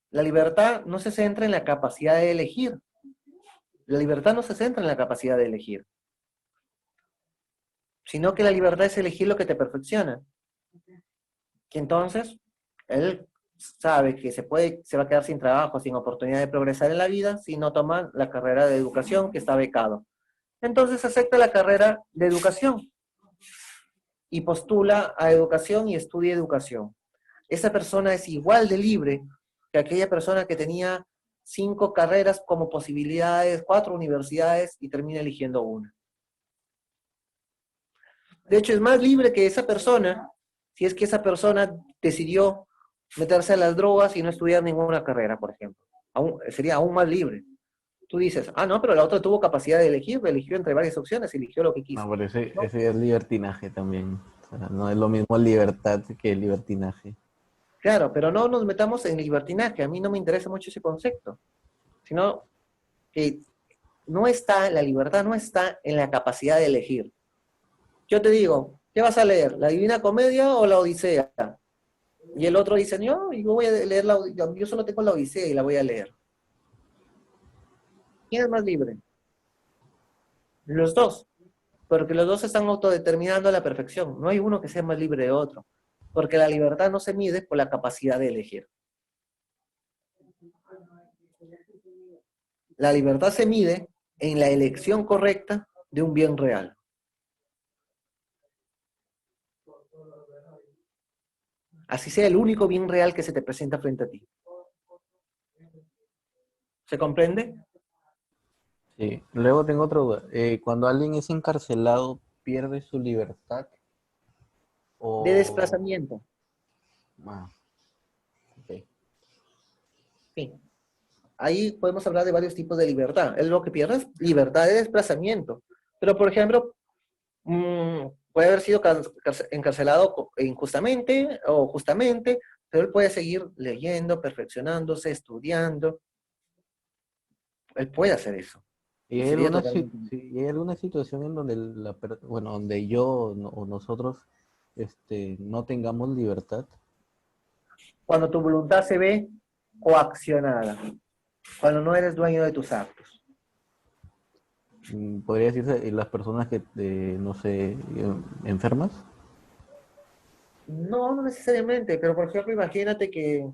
la libertad no se centra en la capacidad de elegir. La libertad no se centra en la capacidad de elegir, sino que la libertad es elegir lo que te perfecciona. Que entonces, él sabe que se va a quedar sin trabajo, sin oportunidad de progresar en la vida, si no toma la carrera de educación que está becado. Entonces acepta la carrera de educación y postula a educación y estudia educación. Esa persona es igual de libre que aquella persona que tenía 5 carreras como posibilidades, 4 universidades y termina eligiendo una. De hecho, es más libre que esa persona si es que esa persona decidió meterse a las drogas y no estudiar ninguna carrera, por ejemplo. Sería aún más libre. Tú dices, no, pero la otra tuvo capacidad de elegir, eligió entre varias opciones, eligió lo que quiso. No, pero ese es libertinaje también. O sea, no es lo mismo libertad que libertinaje. Claro, pero no nos metamos en libertinaje. A mí no me interesa mucho ese concepto. Sino que la libertad no está en la capacidad de elegir. Yo te digo, ¿qué vas a leer? ¿La Divina Comedia o la Odisea? Y el otro dice, yo voy a leer yo solo tengo la Odisea y la voy a leer. ¿Quién es más libre? Los dos. Porque los dos están autodeterminando a la perfección. No hay uno que sea más libre de otro. Porque la libertad no se mide por la capacidad de elegir. La libertad se mide en la elección correcta de un bien real. Así sea el único bien real que se te presenta frente a ti. ¿Se comprende? Sí. Luego tengo otra duda. Cuando alguien es encarcelado, ¿pierde su libertad? De desplazamiento. Ok. fin. Ahí podemos hablar de varios tipos de libertad. Es lo que pierde es libertad de desplazamiento. Pero, por ejemplo, puede haber sido encarcelado injustamente o justamente, pero él puede seguir leyendo, perfeccionándose, estudiando. Él puede hacer eso. ¿Y hay Sería alguna, totalmente... ¿y hay alguna situación en donde bueno, donde yo o nosotros no tengamos libertad? Cuando tu voluntad se ve coaccionada, cuando no eres dueño de tus actos. ¿Podría decirse las personas que, no sé, enfermas? No, no necesariamente, pero por ejemplo, imagínate que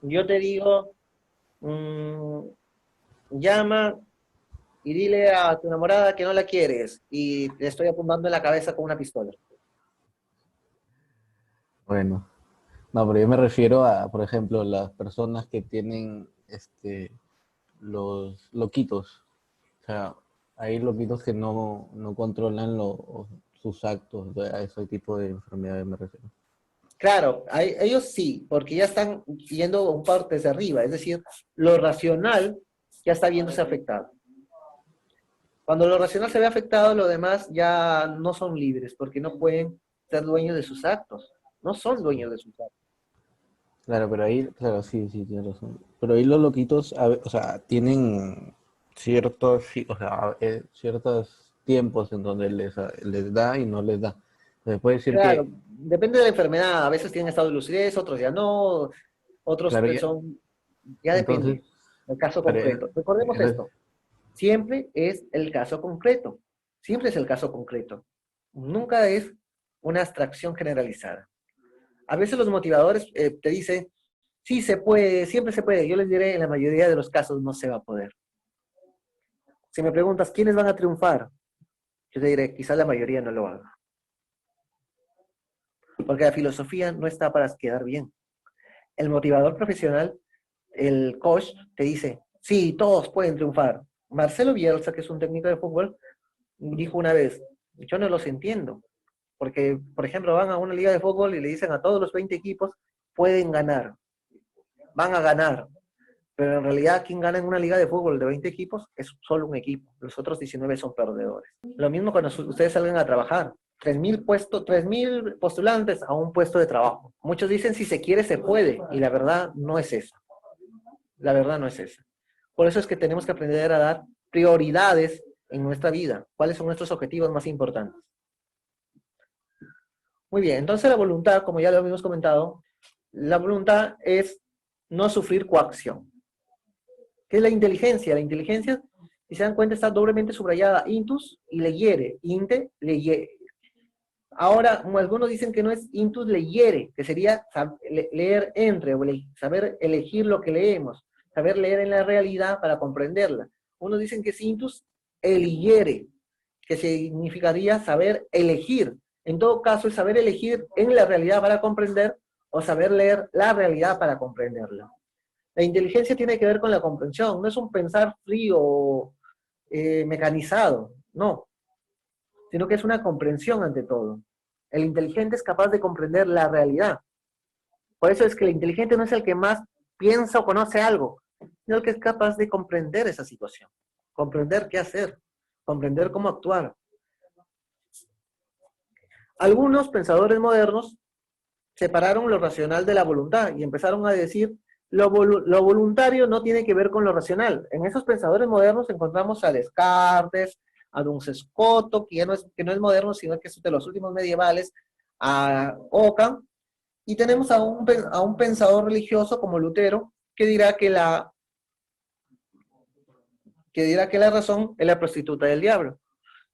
yo te digo, llama y dile a tu enamorada que no la quieres y le estoy apuntando en la cabeza con una pistola. Bueno, no, pero yo me refiero a, por ejemplo, las personas que tienen los loquitos. O sea, hay loquitos que no controlan sus actos. A ese tipo de enfermedades me refiero. Claro, ellos sí, porque ya están yendo un par desde arriba, es decir, lo racional ya está viéndose afectado. Cuando lo racional se ve afectado, lo demás ya no son libres, porque no pueden ser dueños de sus actos. No son dueños de sus actos. Claro, pero ahí, claro, sí, tienes razón. Pero ahí los loquitos, o sea, tienen ciertos tiempos en donde les da y no les da. Se puede decir Claro, que, depende de la enfermedad. A veces tienen estado de lucidez, otros ya no, otros claro, son, ya entonces, depende del caso pero, concreto. Recordemos esto, siempre es el caso concreto, siempre es el caso concreto. Nunca es una abstracción generalizada. A veces los motivadores te dicen, sí se puede, siempre se puede. Yo les diré, en la mayoría de los casos no se va a poder. Si me preguntas, ¿quiénes van a triunfar? Yo te diré, quizás la mayoría no lo haga. Porque la filosofía no está para quedar bien. El motivador profesional, el coach, te dice, sí, todos pueden triunfar. Marcelo Bielsa, que es un técnico de fútbol, dijo una vez, yo no los entiendo. Porque, por ejemplo, van a una liga de fútbol y le dicen a todos los 20 equipos, pueden ganar, van a ganar. Pero en realidad, quien gana en una liga de fútbol de 20 equipos es solo un equipo. Los otros 19 son perdedores. Lo mismo cuando ustedes salgan a trabajar. 3.000 postulantes a un puesto de trabajo. Muchos dicen, si se quiere, se puede. Y la verdad no es esa. La verdad no es esa. Por eso es que tenemos que aprender a dar prioridades en nuestra vida. ¿Cuáles son nuestros objetivos más importantes? Muy bien, entonces la voluntad, como ya lo habíamos comentado, la voluntad es no sufrir coacción. ¿Qué es la inteligencia? La inteligencia, si se dan cuenta, está doblemente subrayada, intus y leyere, inte, leyere. Ahora, algunos dicen que no es intus leyere, que sería leer entre, o saber elegir lo que leemos, saber leer en la realidad para comprenderla. Unos dicen que es intus eliere, que significaría saber elegir. En todo caso, es saber elegir en la realidad para comprender o saber leer la realidad para comprenderla. La inteligencia tiene que ver con la comprensión, no es un pensar frío, mecanizado, no, sino que es una comprensión ante todo. El inteligente es capaz de comprender la realidad. Por eso es que el inteligente no es el que más piensa o conoce algo, sino el que es capaz de comprender esa situación, comprender qué hacer, comprender cómo actuar. Algunos pensadores modernos separaron lo racional de la voluntad y empezaron a decir lo voluntario no tiene que ver con lo racional. En esos pensadores modernos encontramos a Descartes, a Duns Scoto, que no es moderno, sino que es de los últimos medievales, a Ockham, y tenemos a un pensador religioso como Lutero, que dirá que la razón es la prostituta del diablo.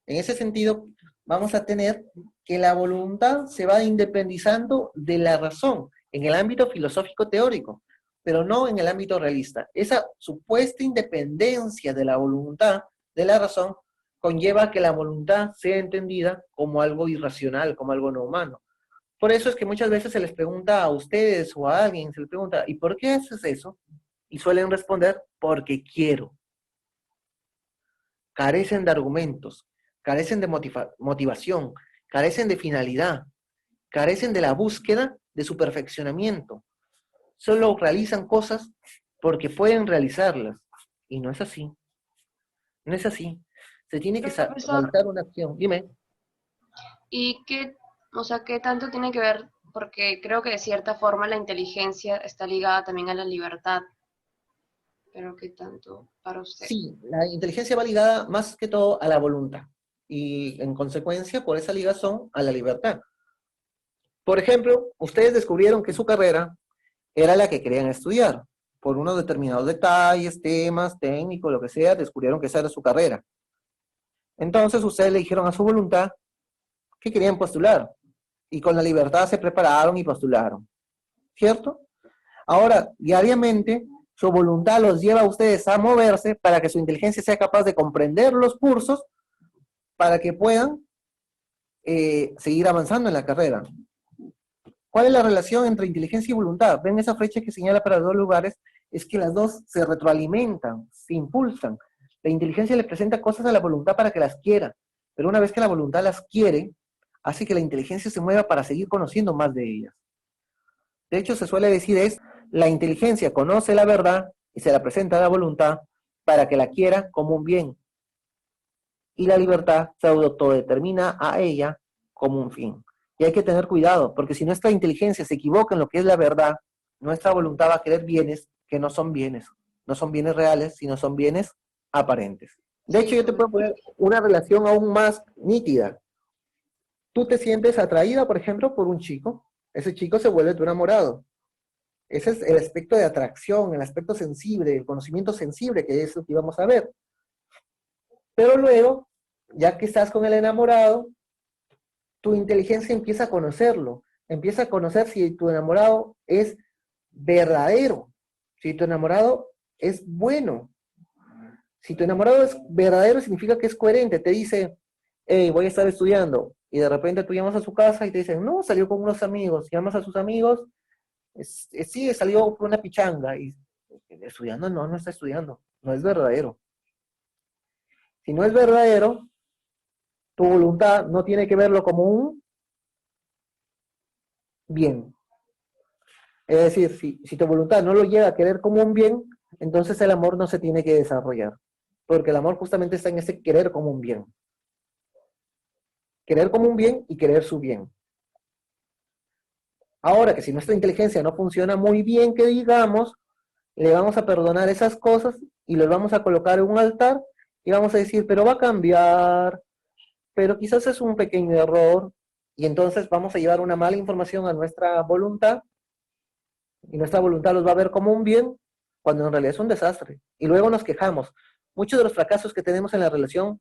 En ese sentido, vamos a tener que la voluntad se va independizando de la razón en el ámbito filosófico teórico, pero no en el ámbito realista. Esa supuesta independencia de la voluntad de la razón conlleva que la voluntad sea entendida como algo irracional, como algo no humano. Por eso es que muchas veces se les pregunta a ustedes o a alguien, se les pregunta, ¿y por qué haces eso? Y suelen responder, porque quiero. Carecen de argumentos, carecen de motivación, carecen de finalidad, carecen de la búsqueda de su perfeccionamiento. solo realizan cosas porque pueden realizarlas. Y no es así. No es así. Se tiene que Profesor, realizar una acción. Dime. ¿y qué, o sea, qué tanto tiene que ver? Porque creo que de cierta forma la inteligencia está ligada también a la libertad, pero ¿qué tanto para usted? Sí, la inteligencia va ligada más que todo a la voluntad. Y en consecuencia, por esa ligazón, a la libertad. Por ejemplo, ustedes descubrieron que su carrera era la que querían estudiar. Por unos determinados detalles, temas, técnicos, lo que sea, descubrieron que esa era su carrera. Entonces ustedes le dijeron a su voluntad que querían postular. Y con la libertad se prepararon y postularon. ¿Cierto? Ahora, diariamente, su voluntad los lleva a ustedes a moverse para que su inteligencia sea capaz de comprender los cursos para que puedan seguir avanzando en la carrera. ¿Cuál es la relación entre inteligencia y voluntad? ¿Ven esa flecha que señala para los dos lugares? Es que las dos se retroalimentan, se impulsan. La inteligencia le presenta cosas a la voluntad para que las quiera, pero una vez que la voluntad las quiere, hace que la inteligencia se mueva para seguir conociendo más de ellas. De hecho, se suele decir la inteligencia conoce la verdad y se la presenta a la voluntad para que la quiera como un bien. Y la libertad se autodetermina a ella como un fin. Y hay que tener cuidado, porque si nuestra inteligencia se equivoca en lo que es la verdad, nuestra voluntad va a querer bienes que no son bienes. No son bienes reales, sino son bienes aparentes. De hecho, yo te puedo poner una relación aún más nítida. Tú te sientes atraída, por ejemplo, por un chico. Ese chico se vuelve tu enamorado. Ese es el aspecto de atracción, el aspecto sensible, el conocimiento sensible, que es lo que íbamos a ver. Pero luego, ya que estás con el enamorado, tu inteligencia empieza a conocerlo, empieza a conocer si tu enamorado es verdadero, si tu enamorado es bueno. Si tu enamorado es verdadero, significa que es coherente, te dice, hey, voy a estar estudiando, y de repente tú llamas a su casa y te dicen, no, salió con unos amigos, llamas a sus amigos, sí, salió con una pichanga, y estudiando, no está estudiando, no es verdadero. Si no es verdadero, tu voluntad no tiene que verlo como un bien. Es decir, si tu voluntad no lo llega a querer como un bien, entonces el amor no se tiene que desarrollar. Porque el amor justamente está en ese querer como un bien. Querer como un bien y querer su bien. Ahora que si nuestra inteligencia no funciona muy bien, que digamos, le vamos a perdonar esas cosas y les vamos a colocar en un altar y vamos a decir, pero va a cambiar, pero quizás es un pequeño error, y entonces vamos a llevar una mala información a nuestra voluntad, y nuestra voluntad los va a ver como un bien, cuando en realidad es un desastre. Y luego nos quejamos. Muchos de los fracasos que tenemos en la relación,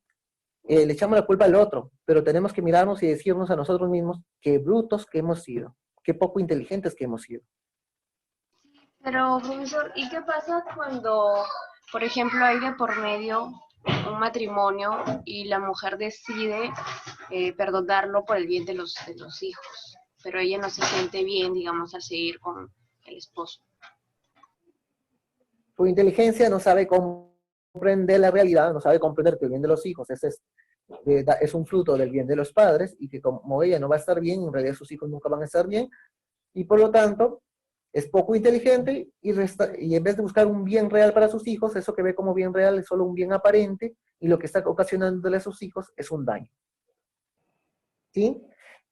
le echamos la culpa al otro, pero tenemos que mirarnos y decirnos a nosotros mismos qué brutos que hemos sido, qué poco inteligentes que hemos sido. Pero, profesor, ¿y qué pasa cuando, por ejemplo, hay de por medio un matrimonio y la mujer decide perdonarlo por el bien de los hijos, pero ella no se siente bien, digamos, al seguir con el esposo? Tu inteligencia no sabe comprender la realidad, no sabe comprender que el bien de los hijos es un fruto del bien de los padres, y que como ella no va a estar bien, en realidad sus hijos nunca van a estar bien, y por lo tanto es poco inteligente, y en vez de buscar un bien real para sus hijos, eso que ve como bien real es solo un bien aparente, y lo que está ocasionándole a sus hijos es un daño. ¿Sí?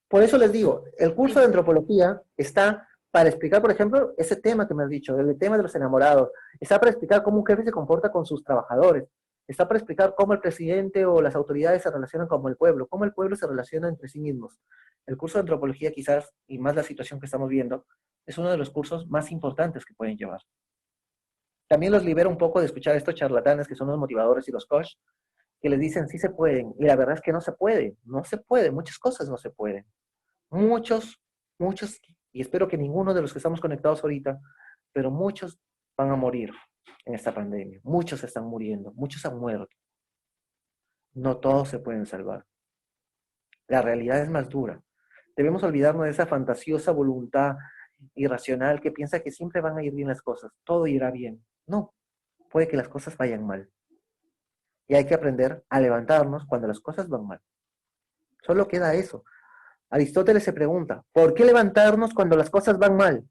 Por eso les digo, el curso de antropología está para explicar, por ejemplo, ese tema que me has dicho, el tema de los enamorados, está para explicar cómo un jefe se comporta con sus trabajadores, está para explicar cómo el presidente o las autoridades se relacionan con el pueblo, cómo el pueblo se relaciona entre sí mismos. El curso de antropología quizás, y más la situación que estamos viendo, es uno de los cursos más importantes que pueden llevar. También los libera un poco de escuchar a estos charlatanes que son los motivadores y los coaches, que les dicen sí se pueden, y la verdad es que no se puede, muchas cosas no se pueden. Muchos, y espero que ninguno de los que estamos conectados ahorita, pero muchos van a morir en esta pandemia. Muchos están muriendo, muchos han muerto. No todos se pueden salvar. La realidad es más dura. Debemos olvidarnos de esa fantasiosa voluntad irracional que piensa que siempre van a ir bien las cosas, todo irá bien. No, puede que las cosas vayan mal. Y hay que aprender a levantarnos cuando las cosas van mal. Solo queda eso. Aristóteles se pregunta, ¿por qué levantarnos cuando las cosas van mal?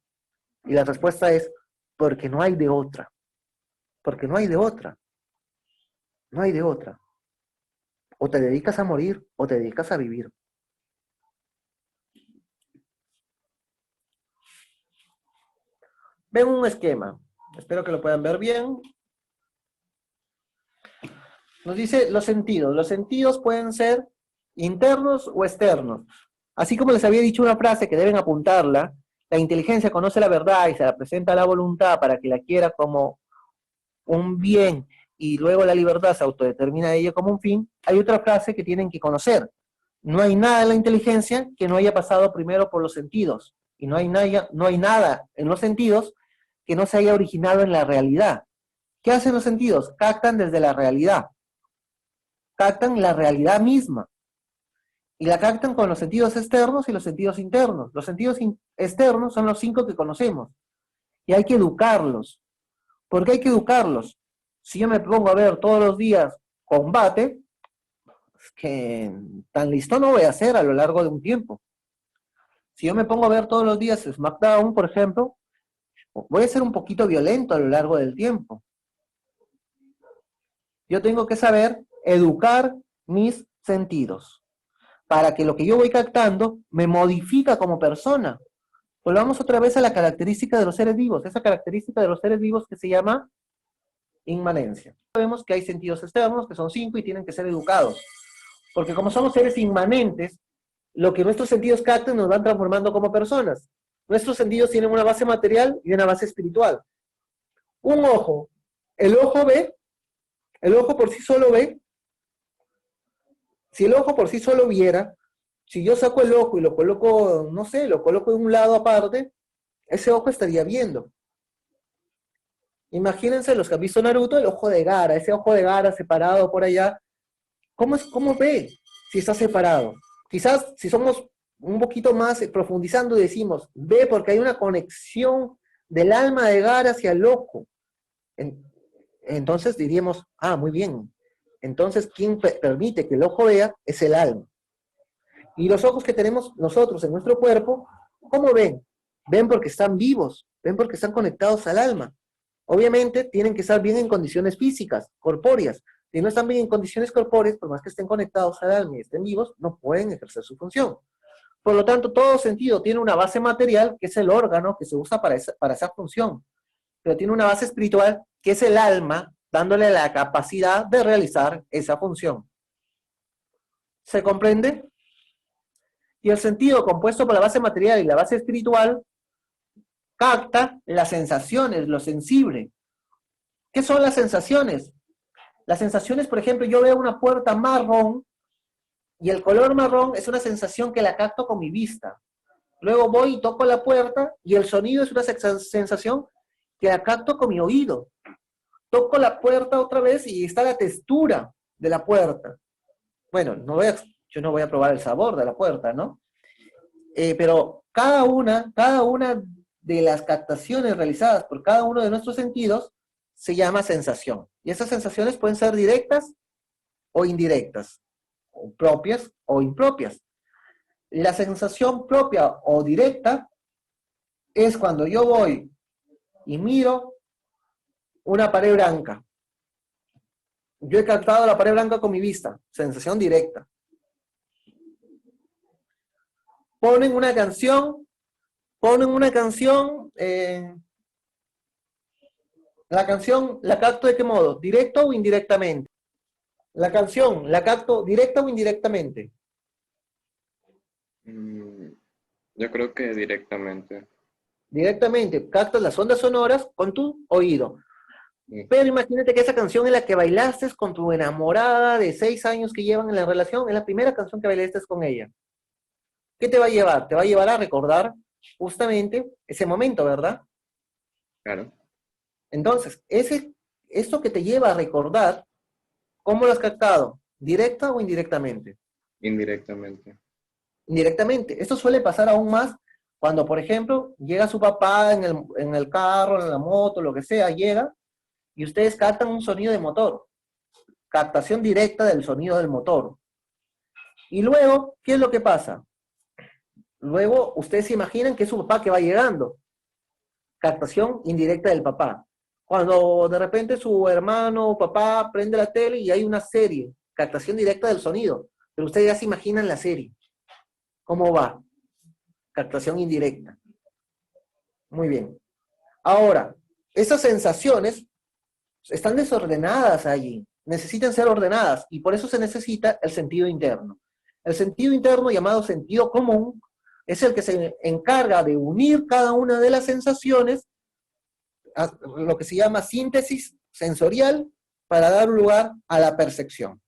Y la respuesta es, porque no hay de otra. Porque no hay de otra. No hay de otra. O te dedicas a morir, o te dedicas a vivir. Ven un esquema. Espero que lo puedan ver bien. Nos dice los sentidos. Los sentidos pueden ser internos o externos. Así como les había dicho una frase que deben apuntarla, la inteligencia conoce la verdad y se la presenta a la voluntad para que la quiera como un bien y luego la libertad se autodetermina a ella como un fin. Hay otra frase que tienen que conocer. No hay nada en la inteligencia que no haya pasado primero por los sentidos. Y no hay nada en los sentidos que no se haya originado en la realidad. ¿Qué hacen los sentidos? Captan desde la realidad. Captan la realidad misma. Y la captan con los sentidos externos y los sentidos internos. Los sentidos externos son los 5 que conocemos. Y hay que educarlos. ¿Por qué hay que educarlos? Si yo me pongo a ver todos los días combate, es que tan listo no voy a ser a lo largo de un tiempo. Si yo me pongo a ver todos los días SmackDown, por ejemplo, voy a ser un poquito violento a lo largo del tiempo. Yo tengo que saber educar mis sentidos para que lo que yo voy captando me modifica como persona. Volvamos otra vez a la característica de los seres vivos, esa característica de los seres vivos que se llama inmanencia. Sabemos que hay sentidos externos, que son 5 y tienen que ser educados. Porque como somos seres inmanentes, lo que nuestros sentidos captan nos van transformando como personas. Nuestros sentidos tienen una base material y una base espiritual. Un ojo, el ojo ve, el ojo por sí solo ve. Si el ojo por sí solo viera, si yo saco el ojo y lo coloco, no sé, lo coloco en un lado aparte, ese ojo estaría viendo. Imagínense los que han visto Naruto, el ojo de Gaara, ese ojo de Gaara separado por allá. ¿Cómo ve si está separado? Quizás si somos un poquito más profundizando decimos, ve porque hay una conexión del alma de Gaara hacia el ojo. Entonces diríamos, muy bien. Entonces, quien permite que el ojo vea es el alma. Y los ojos que tenemos nosotros en nuestro cuerpo, ¿cómo ven? Ven porque están vivos, ven porque están conectados al alma. Obviamente tienen que estar bien en condiciones físicas, corpóreas. Si no están bien en condiciones corpóreas, por más que estén conectados al alma y estén vivos, no pueden ejercer su función. Por lo tanto, todo sentido tiene una base material, que es el órgano que se usa para esa función. Pero tiene una base espiritual, que es el alma, dándole la capacidad de realizar esa función. ¿Se comprende? Y el sentido compuesto por la base material y la base espiritual capta las sensaciones, lo sensible. ¿Qué son las sensaciones? Las sensaciones, por ejemplo, yo veo una puerta marrón y el color marrón es una sensación que la capto con mi vista. Luego voy y toco la puerta y el sonido es una sensación que la capto con mi oído. Toco la puerta otra vez y está la textura de la puerta. Bueno, yo no voy a probar el sabor de la puerta, ¿no? Pero cada una de las captaciones realizadas por cada uno de nuestros sentidos se llama sensación. Y esas sensaciones pueden ser directas o indirectas, o propias o impropias. La sensación propia o directa es cuando yo voy y miro una pared blanca. Yo he captado la pared blanca con mi vista, sensación directa. Ponen una canción, la canción la capto ¿de qué modo? ¿Directo o indirectamente? La canción la capto directa o indirectamente. Yo creo que directamente. Directamente, captas las ondas sonoras con tu oído. Pero imagínate que esa canción en la que bailaste con tu enamorada de 6 años que llevan en la relación, es la primera canción que bailaste con ella. ¿Qué te va a llevar? Te va a llevar a recordar justamente ese momento, ¿verdad? Claro. Entonces, esto que te lleva a recordar, ¿cómo lo has captado? ¿Directa o indirectamente? Indirectamente. Indirectamente. Esto suele pasar aún más cuando, por ejemplo, llega su papá en el carro, en la moto, lo que sea, llega, y ustedes captan un sonido de motor. Captación directa del sonido del motor. Y luego, ¿qué es lo que pasa? Luego, ustedes se imaginan que es su papá que va llegando. captación indirecta del papá. Cuando de repente su hermano o papá prende la tele y hay una serie, captación directa del sonido, pero ustedes ya se imaginan la serie. ¿Cómo va? Captación indirecta. Muy bien. Ahora, esas sensaciones están desordenadas allí, necesitan ser ordenadas y por eso se necesita el sentido interno. El sentido interno, llamado sentido común, es el que se encarga de unir cada una de las sensaciones a lo que se llama síntesis sensorial para dar lugar a la percepción.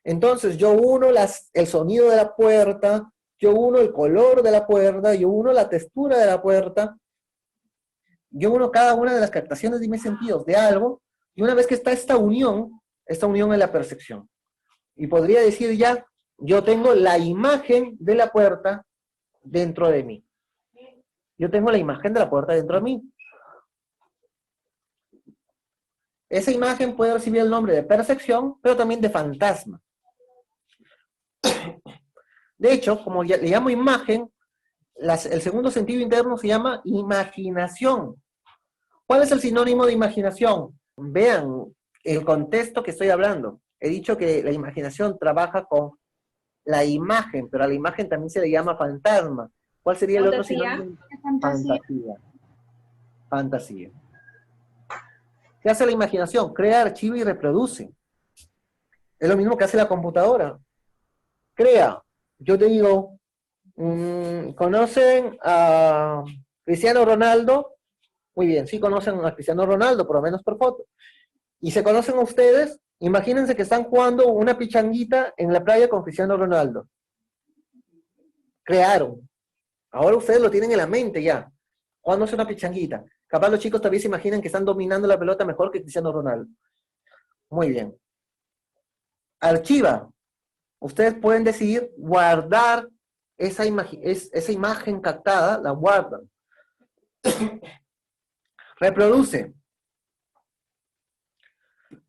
Entonces yo uno el sonido de la puerta, yo uno el color de la puerta, yo uno la textura de la puerta, yo uno cada una de las captaciones de mis sentidos de algo, y una vez que está esta unión es la percepción. Y podría decir ya, yo tengo la imagen de la puerta dentro de mí. Yo tengo la imagen de la puerta dentro de mí. Esa imagen puede recibir el nombre de percepción, pero también de fantasma. De hecho, como le llamo imagen, el segundo sentido interno se llama imaginación. ¿Cuál es el sinónimo de imaginación? Vean el contexto que estoy hablando. He dicho que la imaginación trabaja con la imagen, pero a la imagen también se le llama fantasma. ¿Cuál sería el otro sinónimo? Fantasía. Fantasía. ¿Qué hace la imaginación? Crea, archiva y reproduce. Es lo mismo que hace la computadora. Crea. Yo te digo, ¿conocen a Cristiano Ronaldo? Muy bien, sí conocen a Cristiano Ronaldo, por lo menos por foto. ¿Y se conocen a ustedes? Imagínense que están jugando una pichanguita en la playa con Cristiano Ronaldo. Crearon. Ahora ustedes lo tienen en la mente ya. Jugándose una pichanguita. Capaz los chicos todavía se imaginan que están dominando la pelota mejor que Cristiano Ronaldo. Muy bien. Archiva. Ustedes pueden decidir guardar esa imagen captada, la guardan. Reproduce.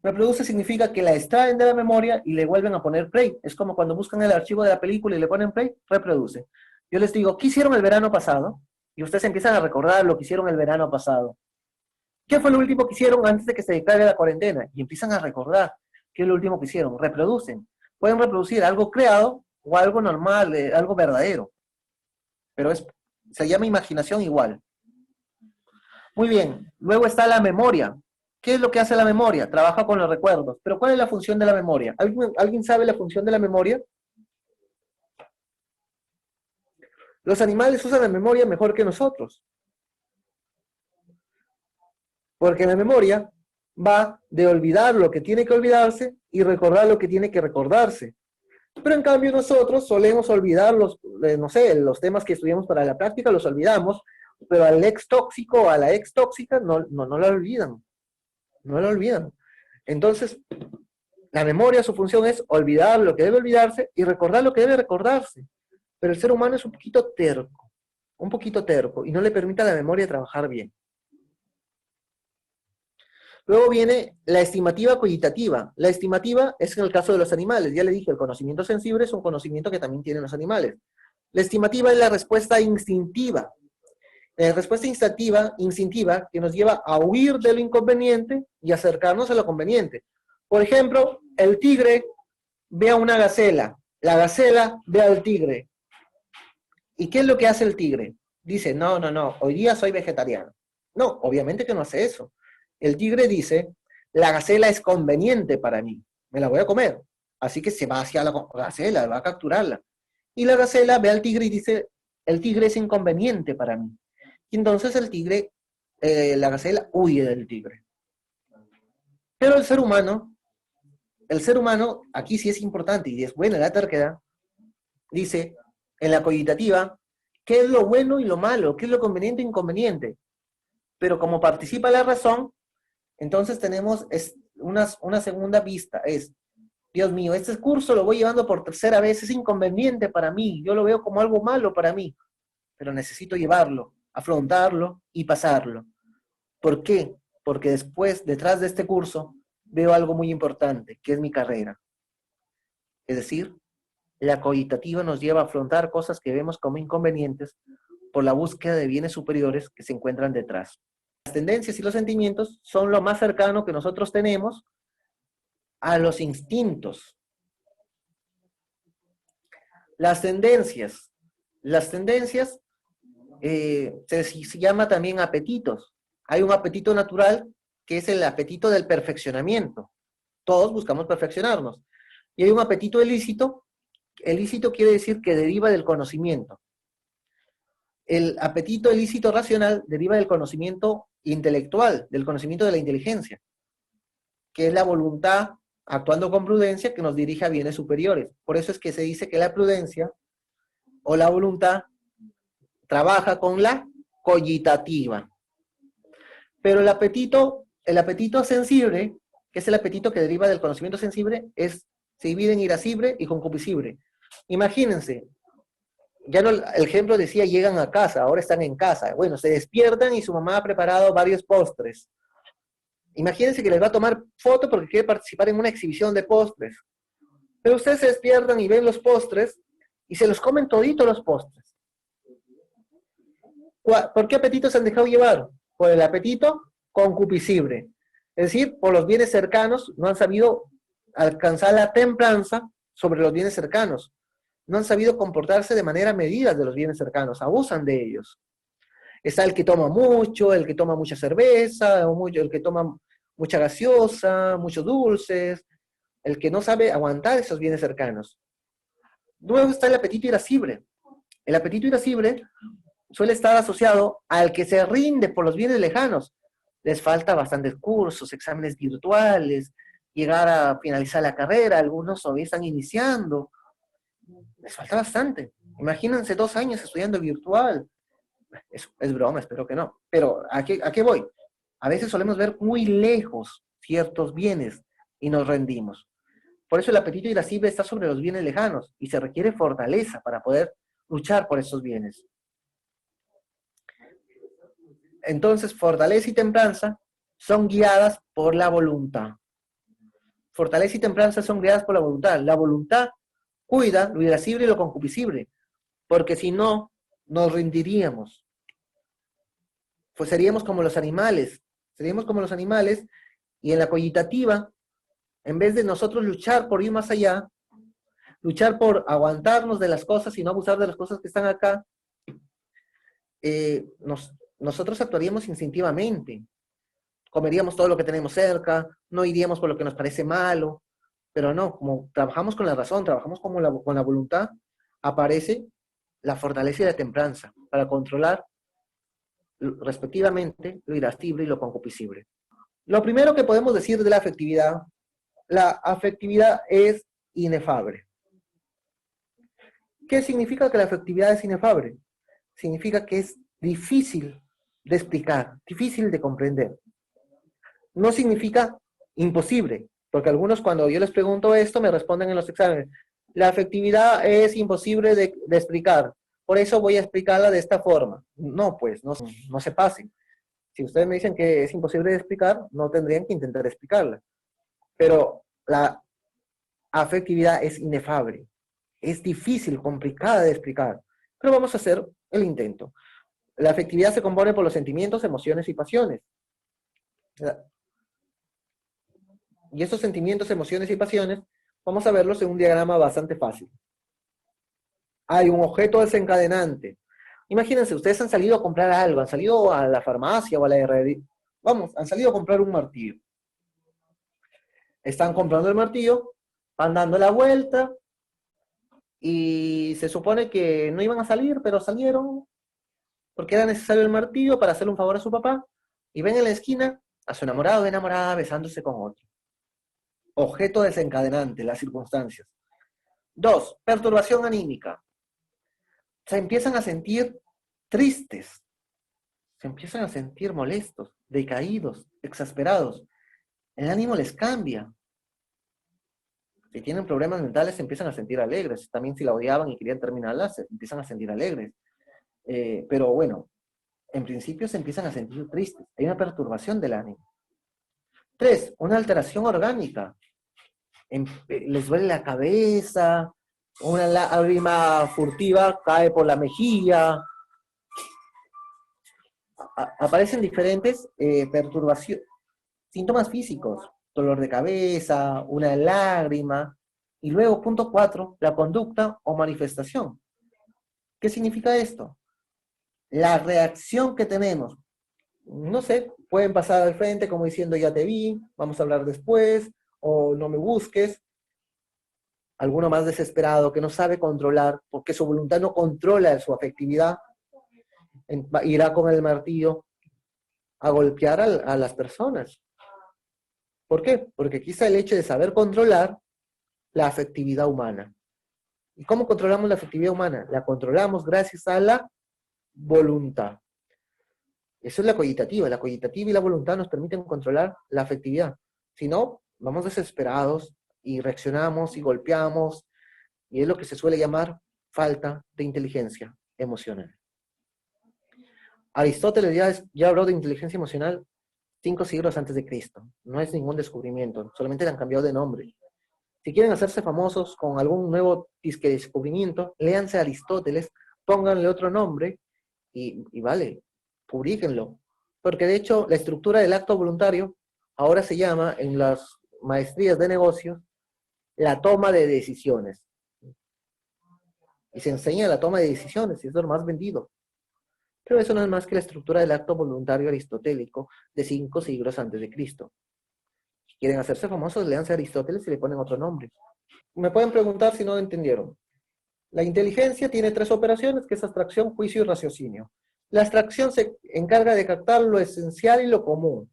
Reproduce significa que la extraen de la memoria y le vuelven a poner play. Es como cuando buscan el archivo de la película y le ponen play, reproduce. Yo les digo, ¿qué hicieron el verano pasado? Y ustedes empiezan a recordar lo que hicieron el verano pasado. ¿Qué fue lo último que hicieron antes de que se declare la cuarentena? Y empiezan a recordar qué es lo último que hicieron. Reproducen. Pueden reproducir algo creado o algo normal, algo verdadero. Pero se llama imaginación igual. Muy bien. Luego está la memoria. ¿Qué es lo que hace la memoria? Trabaja con los recuerdos. Pero ¿cuál es la función de la memoria? ¿Alguien sabe la función de la memoria? Los animales usan la memoria mejor que nosotros. Porque la memoria va de olvidar lo que tiene que olvidarse y recordar lo que tiene que recordarse. Pero en cambio nosotros solemos olvidar los temas que estudiamos para la práctica, los olvidamos, pero al ex tóxico o a la ex tóxica no la olvidan. No la olvidan. Entonces, la memoria, su función es olvidar lo que debe olvidarse y recordar lo que debe recordarse. Pero el ser humano es un poquito terco, y no le permite a la memoria trabajar bien. Luego viene la estimativa cogitativa. La estimativa es en el caso de los animales. Ya le dije, el conocimiento sensible es un conocimiento que también tienen los animales. La estimativa es la respuesta instintiva. La respuesta instintiva que nos lleva a huir de lo inconveniente y acercarnos a lo conveniente. Por ejemplo, el tigre ve a una gacela. La gacela ve al tigre. ¿Y qué es lo que hace el tigre? Dice, no, hoy día soy vegetariano. No, obviamente que no hace eso. El tigre dice, la gacela es conveniente para mí, me la voy a comer. Así que se va hacia la gacela, va a capturarla. Y la gacela ve al tigre y dice, el tigre es inconveniente para mí. Y entonces la gacela huye del tigre. Pero el ser humano, aquí sí es importante y es buena la terquedad, dice, en la cogitativa, ¿qué es lo bueno y lo malo? ¿Qué es lo conveniente e inconveniente? Pero como participa la razón, entonces tenemos una segunda vista. Es, Dios mío, este curso lo voy llevando por tercera vez, es inconveniente para mí, yo lo veo como algo malo para mí, pero necesito llevarlo, afrontarlo y pasarlo. ¿Por qué? Porque detrás de este curso, veo algo muy importante, que es mi carrera. Es decir, la cogitativa nos lleva a afrontar cosas que vemos como inconvenientes por la búsqueda de bienes superiores que se encuentran detrás. Las tendencias y los sentimientos son lo más cercano que nosotros tenemos a los instintos. Las tendencias se llama también apetitos. Hay un apetito natural que es el apetito del perfeccionamiento. Todos buscamos perfeccionarnos. Y hay un apetito ilícito. Ilícito quiere decir que deriva del conocimiento. El apetito ilícito racional deriva del conocimiento intelectual, del conocimiento de la inteligencia, que es la voluntad actuando con prudencia que nos dirige a bienes superiores. Por eso es que se dice que la prudencia o la voluntad trabaja con la cogitativa. Pero el apetito sensible, que es el apetito que deriva del conocimiento sensible, se divide en irascible y concupiscible. Imagínense, ya no, el ejemplo decía llegan a casa, ahora están en casa. Bueno, se despiertan y su mamá ha preparado varios postres. Imagínense que les va a tomar foto porque quiere participar en una exhibición de postres. Pero ustedes se despiertan y ven los postres y se los comen toditos los postres. ¿Por qué apetito se han dejado llevar? Por el apetito concupiscible. Es decir, por los bienes cercanos, no han sabido alcanzar la templanza sobre los bienes cercanos. No han sabido comportarse de manera medida de los bienes cercanos, abusan de ellos. Está el que toma mucho, el que toma mucha cerveza, el que toma mucha gaseosa, muchos dulces, el que no sabe aguantar esos bienes cercanos. Luego está el apetito irascible. El apetito irascible suele estar asociado al que se rinde por los bienes lejanos. Les falta bastantes cursos, exámenes virtuales, llegar a finalizar la carrera, algunos todavía están iniciando. Les falta bastante. Imagínense 2 años estudiando virtual. Es broma, espero que no. Pero ¿a qué voy? A veces solemos ver muy lejos ciertos bienes y nos rendimos. Por eso el apetito irascible está sobre los bienes lejanos y se requiere fortaleza para poder luchar por esos bienes. Entonces, fortaleza y templanza son guiadas por la voluntad. Fortaleza y templanza son guiadas por la voluntad. La voluntad cuida lo irascible y lo concupiscible, porque si no, nos rendiríamos. Pues seríamos como los animales. Seríamos como los animales y en la cogitativa, en vez de nosotros luchar por ir más allá, luchar por aguantarnos de las cosas y no abusar de las cosas que están acá, nosotros actuaríamos instintivamente. Comeríamos todo lo que tenemos cerca, no iríamos por lo que nos parece malo, pero no, como trabajamos con la razón, trabajamos con la voluntad, aparece la fortaleza y la templanza para controlar respectivamente lo irascible y lo concupiscible. Lo primero que podemos decir de la afectividad es inefable. ¿Qué significa que la afectividad es inefable? Significa que es difícil de explicar, difícil de comprender. No significa imposible, porque algunos cuando yo les pregunto esto me responden en los exámenes, la afectividad es imposible de explicar, por eso voy a explicarla de esta forma. No, pues, no se pasen. Si ustedes me dicen que es imposible de explicar, no tendrían que intentar explicarla. Pero la afectividad es inefable, es difícil, complicada de explicar, pero vamos a hacer el intento. La afectividad se compone por los sentimientos, emociones y pasiones. Y estos sentimientos, emociones y pasiones, vamos a verlos en un diagrama bastante fácil. Hay un objeto desencadenante. Imagínense, ustedes han salido a comprar algo, han salido a la farmacia o a la herrería. Vamos, han salido a comprar un martillo. Están comprando el martillo, van dando la vuelta, y se supone que no iban a salir, pero salieron, porque era necesario el martillo para hacerle un favor a su papá, y ven en la esquina a su enamorado o enamorada besándose con otro. Objeto desencadenante, las circunstancias. 2, perturbación anímica. Se empiezan a sentir tristes, se empiezan a sentir molestos, decaídos, exasperados. El ánimo les cambia. Si tienen problemas mentales, se empiezan a sentir alegres. También si la odiaban y querían terminarla, se empiezan a sentir alegres. Pero bueno, en principio se empiezan a sentir tristes. Hay una perturbación del ánimo. 3, una alteración orgánica. Les duele la cabeza, una lágrima furtiva cae por la mejilla, aparecen diferentes perturbaciones, síntomas físicos, dolor de cabeza, una lágrima, y luego, punto 4, la conducta o manifestación. ¿Qué significa esto? La reacción que tenemos. No sé, pueden pasar al frente como diciendo ya te vi, vamos a hablar después, o no me busques. Alguno más desesperado que no sabe controlar, porque su voluntad no controla su afectividad, irá con el martillo a golpear a las personas. ¿Por qué? Porque aquí está el hecho de saber controlar la afectividad humana. ¿Y cómo controlamos la afectividad humana? La controlamos gracias a la voluntad. Eso es la cogitativa. La cogitativa y la voluntad nos permiten controlar la afectividad. Si no, vamos desesperados y reaccionamos y golpeamos, y es lo que se suele llamar falta de inteligencia emocional. Aristóteles ya habló de inteligencia emocional 5 siglos antes de Cristo. No es ningún descubrimiento, solamente le han cambiado de nombre. Si quieren hacerse famosos con algún nuevo disque descubrimiento, léanse a Aristóteles, pónganle otro nombre y vale, publíquenlo. Porque de hecho la estructura del acto voluntario ahora se llama en las maestrías de negocios la toma de decisiones. Y se enseña la toma de decisiones, y es lo más vendido. Pero eso no es más que la estructura del acto voluntario aristotélico de 5 siglos antes de Cristo. Si quieren hacerse famosos, léanse a Aristóteles y le ponen otro nombre. Me pueden preguntar si no entendieron. La inteligencia tiene 3 operaciones, que es abstracción, juicio y raciocinio. La abstracción se encarga de captar lo esencial y lo común.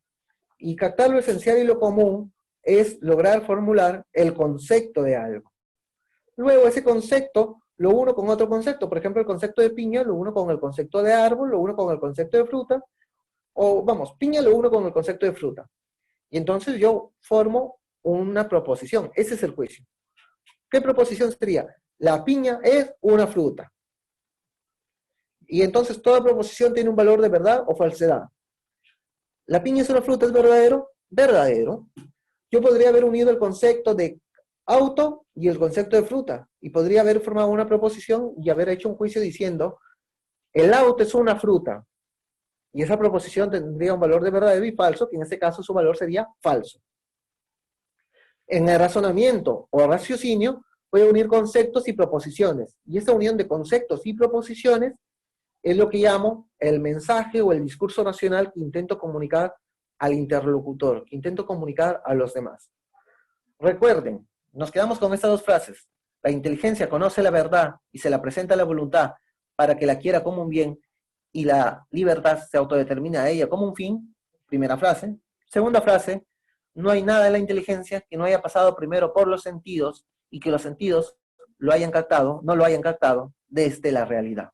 Y captar lo esencial y lo común es lograr formular el concepto de algo. Luego ese concepto lo uno con otro concepto. Por ejemplo, el concepto de piña lo uno con el concepto de árbol, lo uno con el concepto de fruta. O vamos, piña lo uno con el concepto de fruta. Y entonces yo formo una proposición. Ese es el juicio. ¿Qué proposición sería? La piña es una fruta. Y entonces toda proposición tiene un valor de verdad o falsedad. ¿La piña es una fruta? ¿Es verdadero? Verdadero. Yo podría haber unido el concepto de auto y el concepto de fruta. Y podría haber formado una proposición y haber hecho un juicio diciendo, el auto es una fruta. Y esa proposición tendría un valor de verdadero y falso, que en este caso su valor sería falso. En el razonamiento o raciocinio, voy a unir conceptos y proposiciones. Y esta unión de conceptos y proposiciones es lo que llamo el mensaje o el discurso racional que intento comunicar al interlocutor, que intento comunicar a los demás. Recuerden, nos quedamos con estas 2 frases. La inteligencia conoce la verdad y se la presenta a la voluntad para que la quiera como un bien, y la libertad se autodetermina a ella como un fin. Primera frase. Segunda frase, no hay nada en la inteligencia que no haya pasado primero por los sentidos y que los sentidos lo hayan captado, no lo hayan captado desde la realidad.